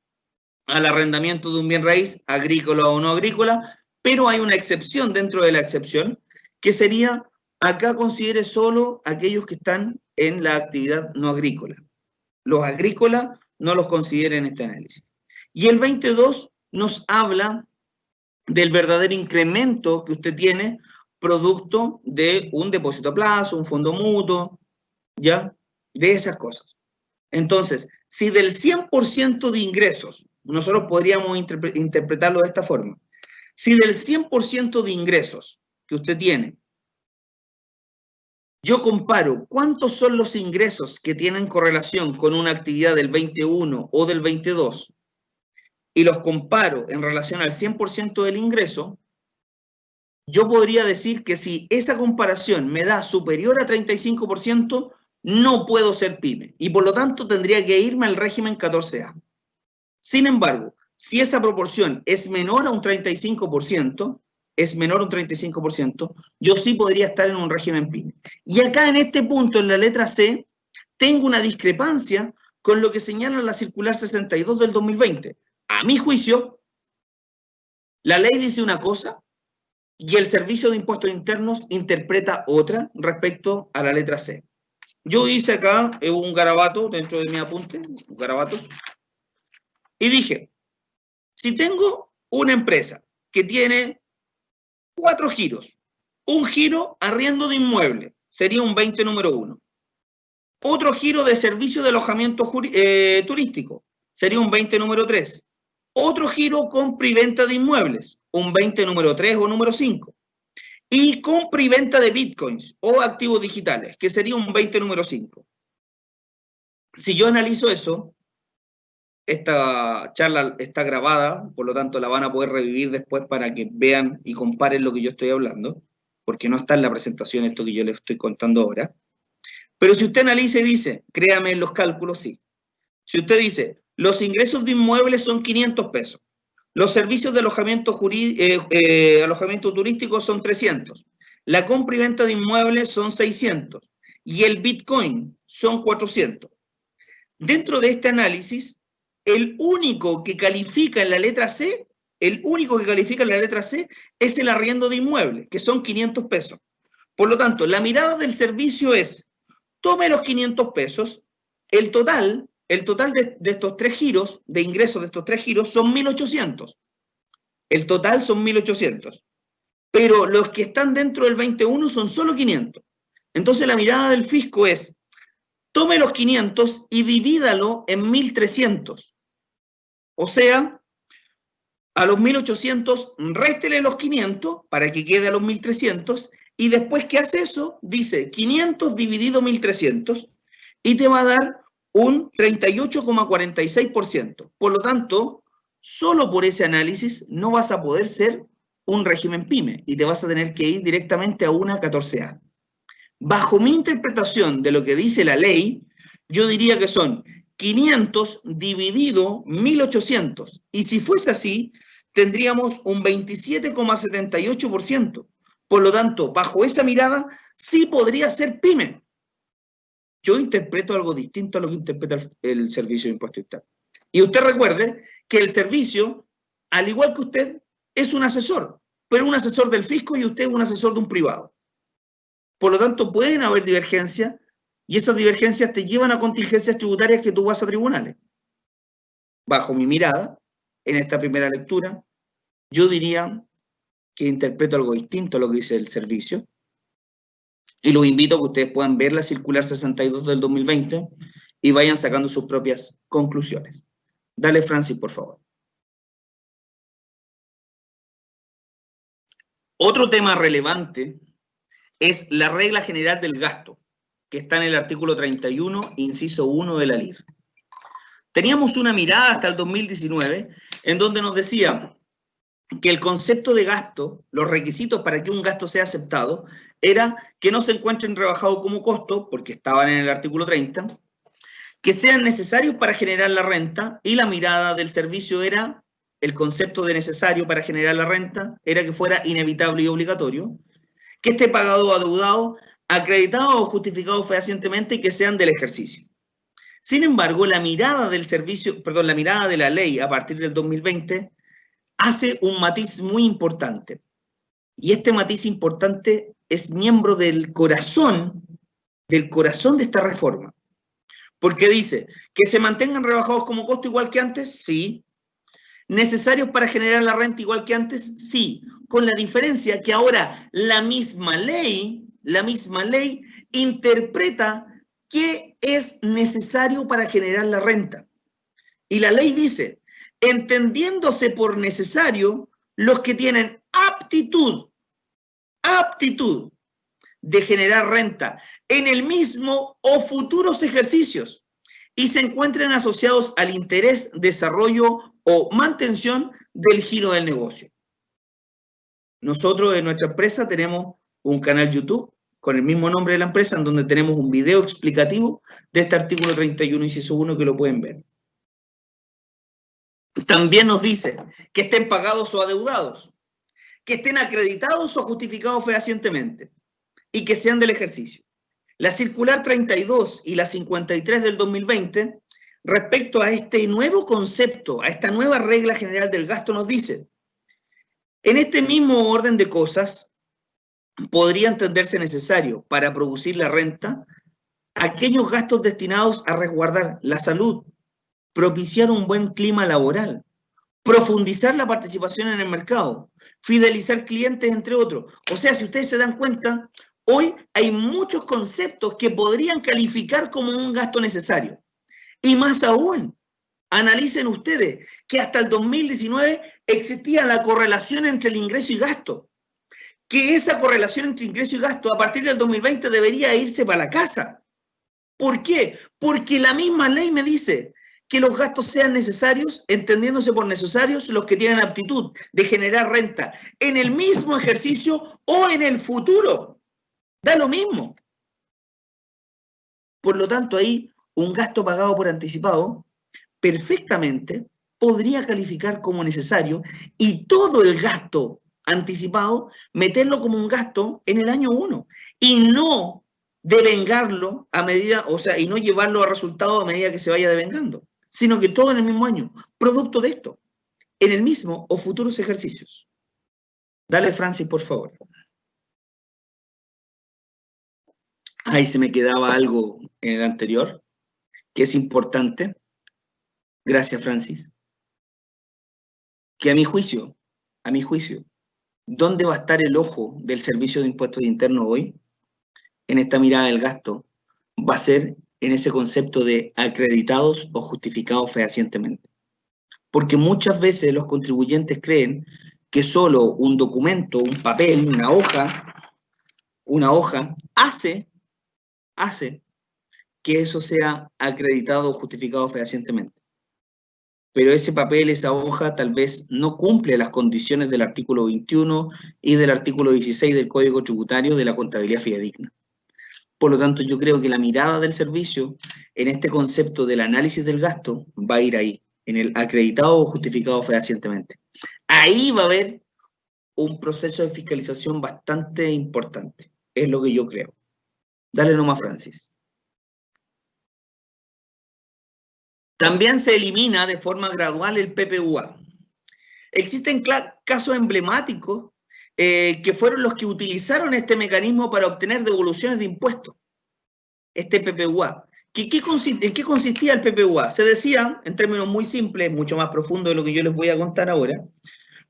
Al arrendamiento de un bien raíz, agrícola o no agrícola, pero hay una excepción dentro de la excepción, que sería, acá considere solo aquellos que están en la actividad no agrícola. Los agrícolas no los consideren en este análisis. Y el 22 nos habla del verdadero incremento que usted tiene producto de un depósito a plazo, un fondo mutuo, ¿ya? De esas cosas. Entonces, si del 100% de ingresos, nosotros podríamos interpretarlo de esta forma, si del 100% de ingresos que usted tiene, yo comparo cuántos son los ingresos que tienen correlación con una actividad del 21 o del 22 y los comparo en relación al 100% del ingreso, yo podría decir que si esa comparación me da superior a 35%, no puedo ser pyme y por lo tanto tendría que irme al régimen 14A. Sin embargo, si esa proporción es menor a un 35%, yo sí podría estar en un régimen pyme. Y acá en este punto, en la letra C, tengo una discrepancia con lo que señala la circular 62 del 2020. A mi juicio, la ley dice una cosa y el Servicio de Impuestos Internos interpreta otra respecto a la letra C. Yo hice acá un garabato dentro de mi apunte, garabatos, y dije, si tengo una empresa que tiene 4 giros, un giro arriendo de inmueble, sería un 20 número 1. Otro giro de servicio de alojamiento turístico, sería un 20 número 3. Otro giro compra y venta de inmuebles, un 20 número 3 o número 5. Y compra y venta de bitcoins o activos digitales, que sería un 20 número 5. Si yo analizo eso, esta charla está grabada, por lo tanto la van a poder revivir después para que vean y comparen lo que yo estoy hablando, porque no está en la presentación esto que yo les estoy contando ahora. Pero si usted analiza y dice, créame en los cálculos, sí. Si usted dice, los ingresos de inmuebles son 500 pesos, los servicios de alojamiento turístico son 300, la compra y venta de inmuebles son 600 y el Bitcoin son 400. Dentro de este análisis, el único que califica en la letra C, es el arriendo de inmuebles, que son 500 pesos. Por lo tanto, la mirada del servicio es, tome los 500 pesos, el total de estos 3 giros, de ingresos de estos 3 giros, son 1.800. El total son 1.800. Pero los que están dentro del 21 son solo 500. Entonces la mirada del fisco es, tome los 500 y divídalo en 1.300. O sea, a los 1.800 réstele los 500 para que quede a los 1.300 y después que hace eso, dice 500 dividido 1.300 y te va a dar un 38,46%. Por lo tanto, solo por ese análisis no vas a poder ser un régimen pyme y te vas a tener que ir directamente a una 14A. Bajo mi interpretación de lo que dice la ley, yo diría que son 500 dividido 1.800. Y si fuese así, tendríamos un 27,78%. Por lo tanto, bajo esa mirada, sí podría ser pyme. Yo interpreto algo distinto a lo que interpreta el Servicio de Impuestos Internos. Y usted recuerde que el servicio, al igual que usted, es un asesor, pero un asesor del fisco y usted es un asesor de un privado. Por lo tanto, pueden haber divergencias y esas divergencias te llevan a contingencias tributarias que tú vas a tribunales. Bajo mi mirada, en esta primera lectura, yo diría que interpreto algo distinto a lo que dice el servicio y los invito a que ustedes puedan ver la circular 62 del 2020 y vayan sacando sus propias conclusiones. Dale, Francis, por favor. Otro tema relevante es la regla general del gasto, que está en el artículo 31, inciso 1 de la LIR. Teníamos una mirada hasta el 2019 en donde nos decía que el concepto de gasto, los requisitos para que un gasto sea aceptado, era que no se encuentren rebajados como costo, porque estaban en el artículo 30, que sean necesarios para generar la renta, y la mirada del servicio era, el concepto de necesario para generar la renta, era que fuera inevitable y obligatorio, que esté pagado o adeudado, acreditado o justificado fehacientemente y que sean del ejercicio. Sin embargo, la mirada del servicio, perdón, la mirada de la ley a partir del 2020 hace un matiz muy importante. Y este matiz importante es miembro del corazón de esta reforma. Porque dice que se mantengan rebajados como costo igual que antes, sí, ¿Necesarios para generar la renta igual que antes? Sí, con la diferencia que ahora la misma ley interpreta qué es necesario para generar la renta. Y la ley dice, entendiéndose por necesario los que tienen aptitud de generar renta en el mismo o futuros ejercicios y se encuentren asociados al interés, desarrollo o mantención del giro del negocio. Nosotros en nuestra empresa tenemos un canal YouTube con el mismo nombre de la empresa en donde tenemos un video explicativo de este artículo 31, inciso 1, que lo pueden ver. También nos dice que estén pagados o adeudados, que estén acreditados o justificados fehacientemente y que sean del ejercicio. La circular 32 y la 53 del 2020, respecto a este nuevo concepto, a esta nueva regla general del gasto, nos dice, en este mismo orden de cosas, podría entenderse necesario para producir la renta aquellos gastos destinados a resguardar la salud, propiciar un buen clima laboral, profundizar la participación en el mercado, fidelizar clientes, entre otros. O sea, si ustedes se dan cuenta, hoy hay muchos conceptos que podrían calificar como un gasto necesario. Y más aún, analicen ustedes que hasta el 2019 existía la correlación entre el ingreso y gasto. Que esa correlación entre ingreso y gasto a partir del 2020 debería irse para la casa. ¿Por qué? Porque la misma ley me dice que los gastos sean necesarios, entendiéndose por necesarios los que tienen aptitud de generar renta en el mismo ejercicio o en el futuro. Da lo mismo. Por lo tanto, ahí un gasto pagado por anticipado perfectamente podría calificar como necesario y todo el gasto anticipado meterlo como un gasto en el año 1 y no devengarlo a medida, o sea, y no llevarlo a resultado a medida que se vaya devengando, sino que todo en el mismo año, producto de esto, en el mismo o futuros ejercicios. Dale, Francis, por favor. Ahí se me quedaba algo en el anterior, que es importante. Gracias, Francis. Que a mi juicio, ¿dónde va a estar el ojo del Servicio de Impuestos Internos hoy? En esta mirada del gasto, va a ser en ese concepto de acreditados o justificados fehacientemente. Porque muchas veces los contribuyentes creen que solo un documento, un papel, una hoja, hace que eso sea acreditado o justificado fehacientemente. Pero ese papel, esa hoja, tal vez no cumple las condiciones del artículo 21 y del artículo 16 del Código Tributario de la contabilidad fidedigna. Por lo tanto, yo creo que la mirada del servicio en este concepto del análisis del gasto va a ir ahí, en el acreditado o justificado fehacientemente. Ahí va a haber un proceso de fiscalización bastante importante, es lo que yo creo. Dale nomás, Francis. También se elimina de forma gradual el PPUA. Existen casos emblemáticos que fueron los que utilizaron este mecanismo para obtener devoluciones de impuestos, este PPUA. ¿En qué consistía el PPUA? Se decía, en términos muy simples, mucho más profundos de lo que yo les voy a contar ahora,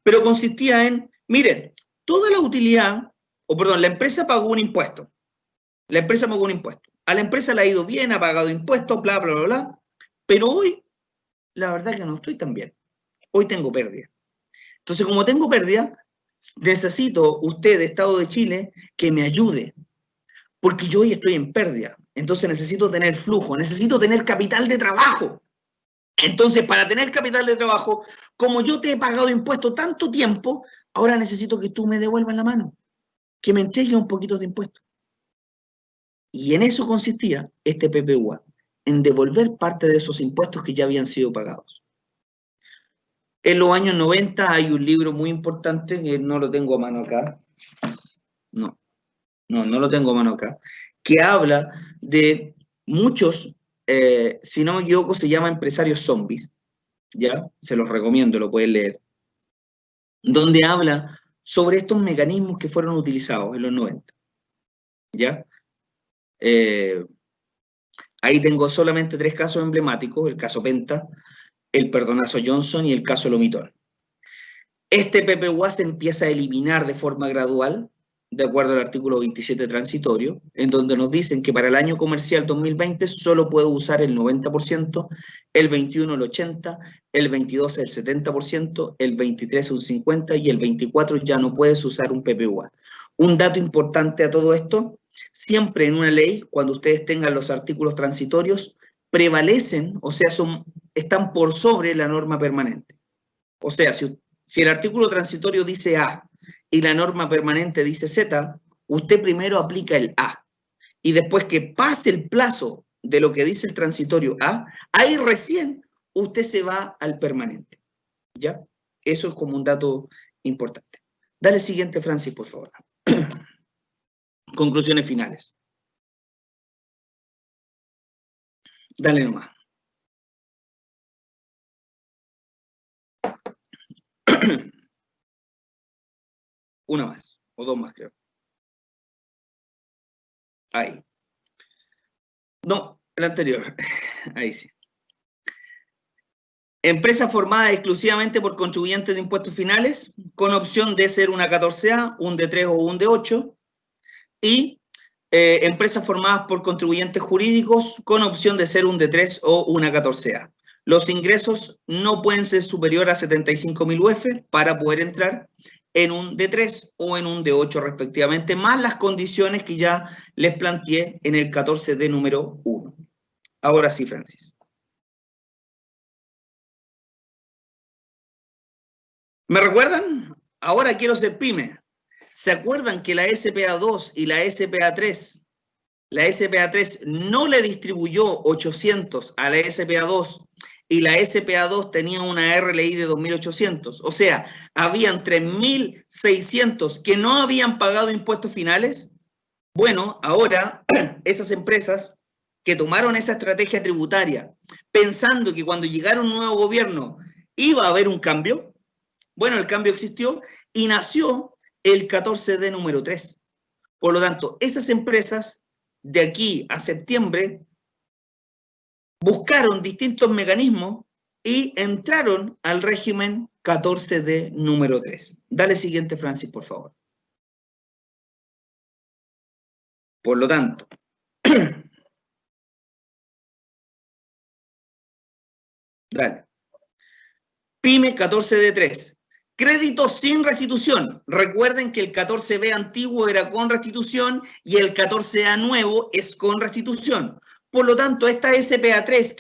pero consistía en, miren, toda la utilidad, la empresa pagó un impuesto. A la empresa le ha ido bien, ha pagado impuestos, bla, bla, bla, bla, pero hoy, la verdad que no estoy tan bien. Hoy tengo pérdida. Entonces, como tengo pérdida, necesito usted, Estado de Chile, que me ayude, porque yo hoy estoy en pérdida. Entonces necesito tener flujo, necesito tener capital de trabajo. Entonces, para tener capital de trabajo, como yo te he pagado impuestos tanto tiempo, ahora necesito que tú me devuelvas la mano, que me entregues un poquito de impuestos. Y en eso consistía este PPUA, en devolver parte de esos impuestos que ya habían sido pagados. En los años 90 hay un libro muy importante, que no lo tengo a mano acá, no lo tengo a mano acá, que habla de muchos, si no me equivoco, se llama Empresarios Zombies, ¿ya? Se los recomiendo, lo pueden leer, donde habla sobre estos mecanismos que fueron utilizados en los 90, ¿ya? Ahí tengo solamente 3 casos emblemáticos, el caso Penta, el perdonazo Johnson y el caso Lomitón. Este PPUA se empieza a eliminar de forma gradual, de acuerdo al artículo 27 transitorio, en donde nos dicen que para el año comercial 2020 solo puedo usar el 90%, el 21 el 80%, el 22 el 70%, el 23 un 50% y el 24 ya no puedes usar un PPUA. Un dato importante a todo esto, siempre en una ley, cuando ustedes tengan los artículos transitorios, prevalecen, o sea, están por sobre la norma permanente. O sea, si el artículo transitorio dice A y la norma permanente dice Z, usted primero aplica el A. Y después que pase el plazo de lo que dice el transitorio A, ahí recién usted se va al permanente. ¿Ya? Eso es como un dato importante. Dale siguiente, Francis, por favor. Conclusiones finales. Dale nomás. Una más, o dos más, creo. Ahí. No, el anterior. Ahí sí. Empresa formada exclusivamente por contribuyentes de impuestos finales, con opción de ser una 14A, un D3 o un D8. Y empresas formadas por contribuyentes jurídicos, con opción de ser un D3 o una 14A. Los ingresos no pueden ser superior a 75.000 UF para poder entrar en un D3 o en un D8 respectivamente, más las condiciones que ya les planteé en el 14D número 1. Ahora sí, Francis. ¿Me recuerdan? Ahora quiero ser pyme. ¿Se acuerdan que la SPA2 y la SPA3 no le distribuyó 800 a la SPA2 y la SPA2 tenía una RLI de 2.800? O sea, habían 3.600 que no habían pagado impuestos finales. Bueno, ahora esas empresas que tomaron esa estrategia tributaria pensando que cuando llegara un nuevo gobierno iba a haber un cambio, bueno, el cambio existió y nació el 14D número 3. Por lo tanto, esas empresas de aquí a septiembre buscaron distintos mecanismos y entraron al régimen 14D número 3. Dale siguiente, Francis, por favor. Por lo tanto, dale. PYME 14D3. Créditos sin restitución. Recuerden que el 14B antiguo era con restitución y el 14A nuevo es con restitución. Por lo tanto, esta SPA3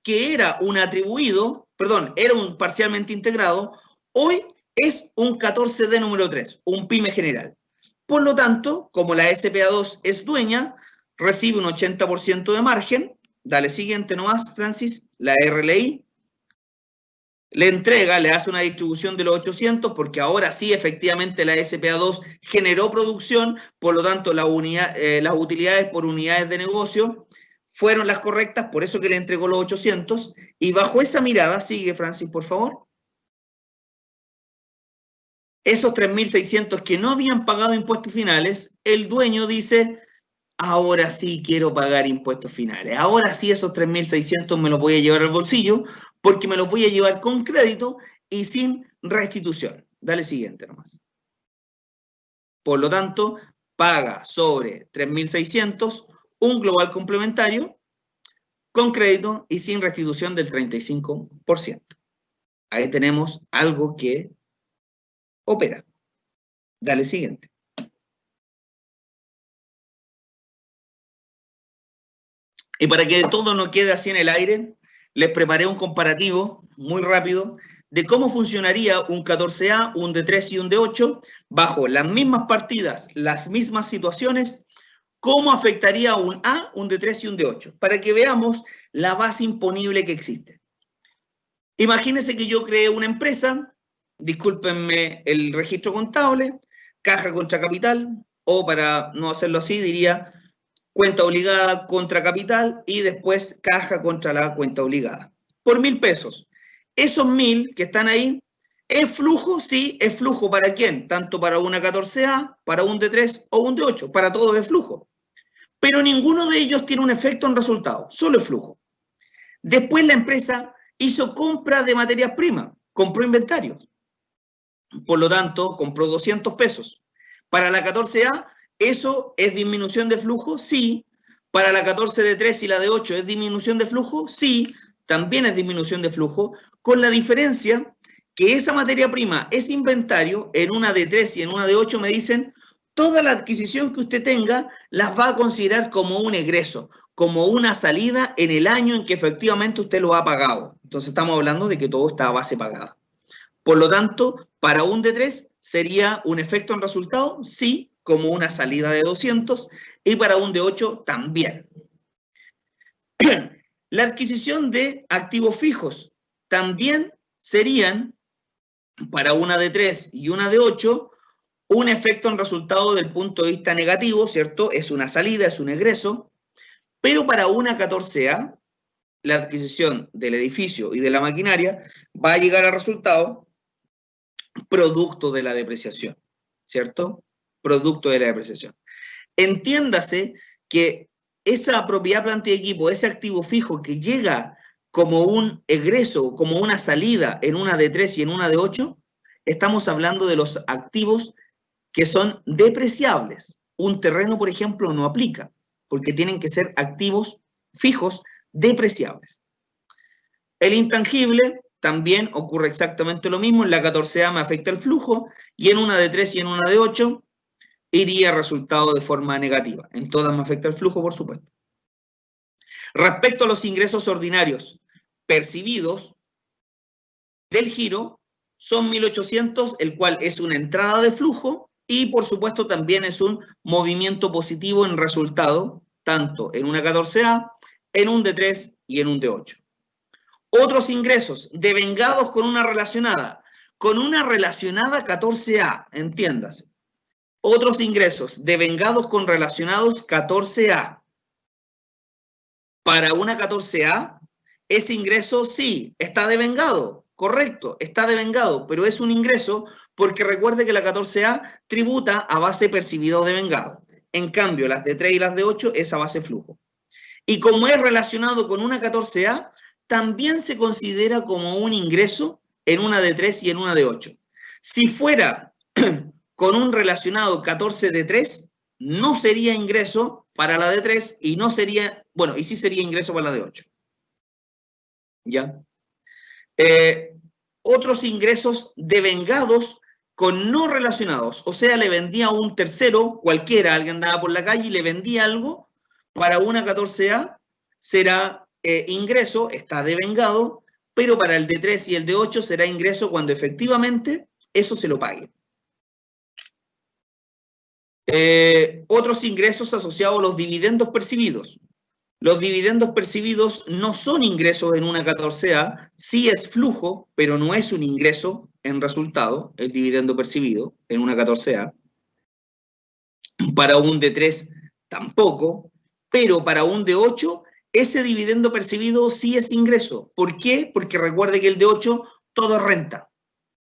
que era un atribuido, perdón, era un parcialmente integrado, hoy es un 14D número 3, un PYME general. Por lo tanto, como la SPA2 es dueña, recibe un 80% de margen. Dale siguiente nomás, Francis, la RLI. Le entrega, le hace una distribución de los 800 porque ahora sí efectivamente la SPA2 generó producción, por lo tanto las utilidades por unidades de negocio fueron las correctas, por eso que le entregó los 800 y bajo esa mirada, sigue Francis por favor, esos 3.600 que no habían pagado impuestos finales, el dueño dice, ahora sí quiero pagar impuestos finales, ahora sí esos 3.600 me los voy a llevar al bolsillo, porque me los voy a llevar con crédito y sin restitución. Dale siguiente nomás. Por lo tanto, paga sobre 3.600 un global complementario con crédito y sin restitución del 35%. Ahí tenemos algo que opera. Dale siguiente. Y para que todo no quede así en el aire, les preparé un comparativo muy rápido de cómo funcionaría un 14A, un D3 y un D8 bajo las mismas partidas, las mismas situaciones, cómo afectaría un A, un D3 y un D8, para que veamos la base imponible que existe. Imagínense que yo creé una empresa, discúlpenme el registro contable, caja contra capital, o para no hacerlo así diría cuenta obligada contra capital y después caja contra la cuenta obligada. Por 1.000 pesos. Esos 1.000 que están ahí, ¿es flujo? Sí, es flujo. ¿Para quién? Tanto para una 14A, para un D3 o un D8. Para todos es flujo. Pero ninguno de ellos tiene un efecto en resultado. Solo es flujo. Después la empresa hizo compra de materias primas, compró inventarios. Por lo tanto, compró 200 pesos. Para la 14A, ¿eso es disminución de flujo? Sí. Para la 14 de 3 y la de 8, ¿es disminución de flujo? Sí, también es disminución de flujo, con la diferencia que esa materia prima es inventario, en una de 3 y en una de 8 me dicen, toda la adquisición que usted tenga las va a considerar como un egreso, como una salida en el año en que efectivamente usted lo ha pagado. Entonces estamos hablando de que todo está a base pagada. Por lo tanto, para un D3 sería un efecto en resultado, sí, como una salida de 200, y para un D8 también. La adquisición de activos fijos también serían, para una D3 y una D8, un efecto en resultado del punto de vista negativo, ¿cierto? Es una salida, es un egreso, pero para una 14A, la adquisición del edificio y de la maquinaria va a llegar a resultado producto de la depreciación, ¿cierto? Producto de la depreciación. Entiéndase que esa propiedad, planta y equipo, ese activo fijo que llega como un egreso, como una salida en una de 3 y en una de 8, estamos hablando de los activos que son depreciables. Un terreno, por ejemplo, no aplica, porque tienen que ser activos fijos depreciables. El intangible también ocurre exactamente lo mismo. En la 14A me afecta el flujo y en una de 3 y en una de 8 iría resultado de forma negativa. En todas me afecta el flujo, por supuesto. Respecto a los ingresos ordinarios percibidos del giro, son 1.800, el cual es una entrada de flujo y, por supuesto, también es un movimiento positivo en resultado, tanto en una 14A, en un D3 y en un D8. Otros ingresos devengados con una relacionada 14A, entiéndase. Otros ingresos devengados con relacionados 14A. Para una 14A, ese ingreso sí, está devengado, correcto, está devengado, pero es un ingreso porque recuerde que la 14A tributa a base percibido o devengado. En cambio, las de 3 y las de 8 es a base flujo. Y como es relacionado con una 14A, también se considera como un ingreso en una de 3 y en una de 8. Si fuera con un relacionado 14 de 3, no sería ingreso para la de 3 y no sería, bueno, y sí sería ingreso para la de 8. ¿Ya? Otros ingresos devengados con no relacionados, o sea, le vendía a un tercero, cualquiera, alguien andaba por la calle y le vendía algo, para una 14A será ingreso, está devengado, pero para el de 3 y el de 8 será ingreso cuando efectivamente eso se lo pague. Otros ingresos asociados a los dividendos percibidos. Los dividendos percibidos no son ingresos en una 14A, sí es flujo, pero no es un ingreso en resultado, el dividendo percibido en una 14A. Para un D3 tampoco, pero para un D8 ese dividendo percibido sí es ingreso. ¿Por qué? Porque recuerde que el D8 todo es renta.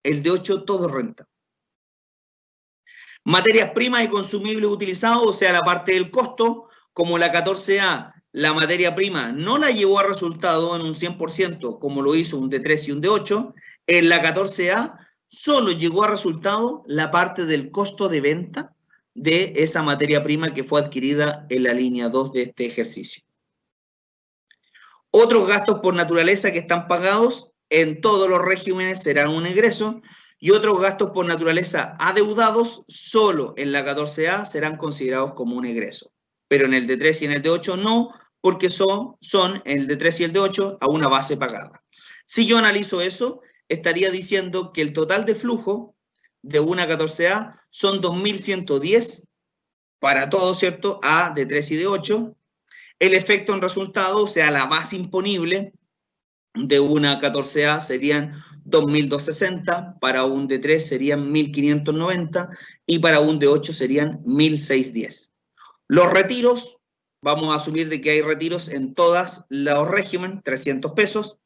El D8 todo es renta. Materias primas y consumibles utilizados, o sea, la parte del costo, como la 14A, la materia prima no la llevó a resultado en un 100%, como lo hizo un D3 y un D8, en la 14A solo llegó a resultado la parte del costo de venta de esa materia prima que fue adquirida en la línea 2 de este ejercicio. Otros gastos por naturaleza que están pagados en todos los regímenes serán un egreso y otros gastos por naturaleza adeudados solo en la 14A serán considerados como un egreso. Pero en el D3 y en el D8 no, porque son en el D3 y el D8 a una base pagada. Si yo analizo eso, estaría diciendo que el total de flujo de una 14A son 2.110 para todo, ¿cierto? A, D3 y D8. El efecto en resultado, o sea, la base imponible de una 14A serían 2.260, para un D3 serían 1.590 y para un D8 serían 1.610. Los retiros, vamos a asumir de que hay retiros en todos los regímenes, 300 pesos,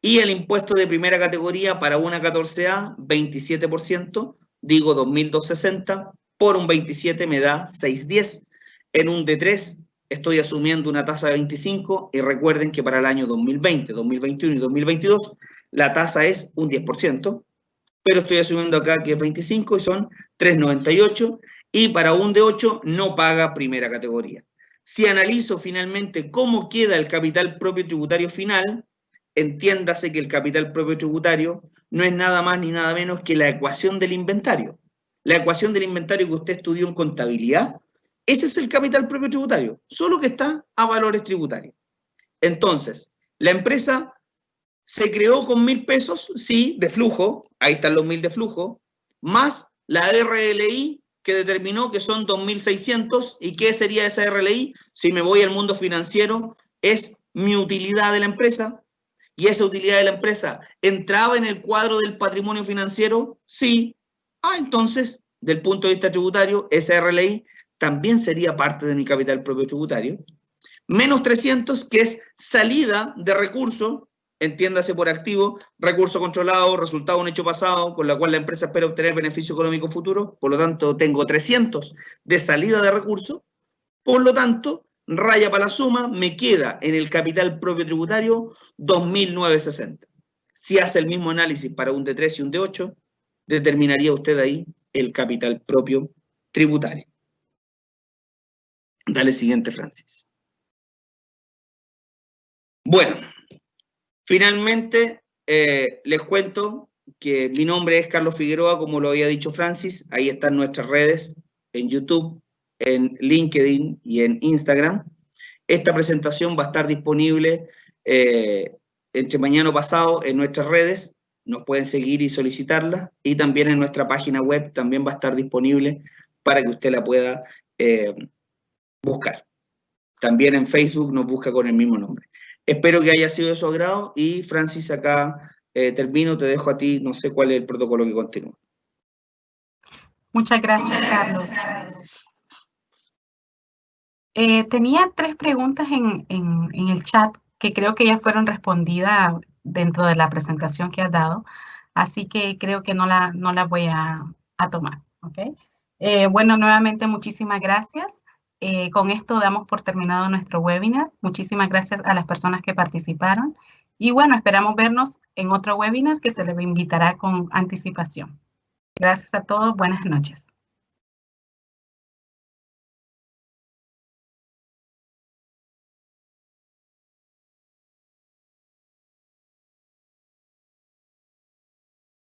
y el impuesto de primera categoría para una 14A, 27%, digo 2.260, por un 27 me da 610, en un D3 estoy asumiendo una tasa de 25 y recuerden que para el año 2020, 2021 y 2022 la tasa es un 10%, pero estoy asumiendo acá que es 25 y son 3,98 y para un D8 no paga primera categoría. Si analizo finalmente cómo queda el capital propio tributario final, entiéndase que el capital propio tributario no es nada más ni nada menos que la ecuación del inventario. La ecuación del inventario que usted estudió en contabilidad, ese es el capital propio tributario, solo que está a valores tributarios. Entonces, la empresa se creó con 1.000 pesos, sí, de flujo, ahí están los 1.000 de flujo, más la RLI que determinó que son 2.600, ¿y qué sería esa RLI? Si me voy al mundo financiero, es mi utilidad de la empresa, y esa utilidad de la empresa entraba en el cuadro del patrimonio financiero, sí. Entonces, del punto de vista tributario, esa RLI también sería parte de mi capital propio tributario. Menos 300, que es salida de recurso, entiéndase por activo, recurso controlado, resultado de un hecho pasado, con la cual la empresa espera obtener beneficio económico futuro. Por lo tanto, tengo 300 de salida de recurso. Por lo tanto, raya para la suma, me queda en el capital propio tributario 2.960. Si hace el mismo análisis para un D3 y un D8, determinaría usted ahí el capital propio tributario. Dale siguiente, Francis. Bueno, finalmente les cuento que mi nombre es Carlos Figueroa, como lo había dicho Francis. Ahí están nuestras redes en YouTube, en LinkedIn y en Instagram. Esta presentación va a estar disponible entre mañana o pasado en nuestras redes. Nos pueden seguir y solicitarla. Y también en nuestra página web también va a estar disponible para que usted la pueda buscar. También en Facebook nos busca con el mismo nombre. Espero que haya sido de su agrado y Francis, acá termino, te dejo a ti, no sé cuál es el protocolo que continúa. Muchas gracias, Carlos. Tenía 3 preguntas en el chat que creo que ya fueron respondidas dentro de la presentación que has dado, así que creo que no la voy a tomar, ¿ok? Bueno, nuevamente muchísimas gracias. Con esto damos por terminado nuestro webinar. Muchísimas gracias a las personas que participaron. Y bueno, esperamos vernos en otro webinar que se les invitará con anticipación. Gracias a todos. Buenas noches.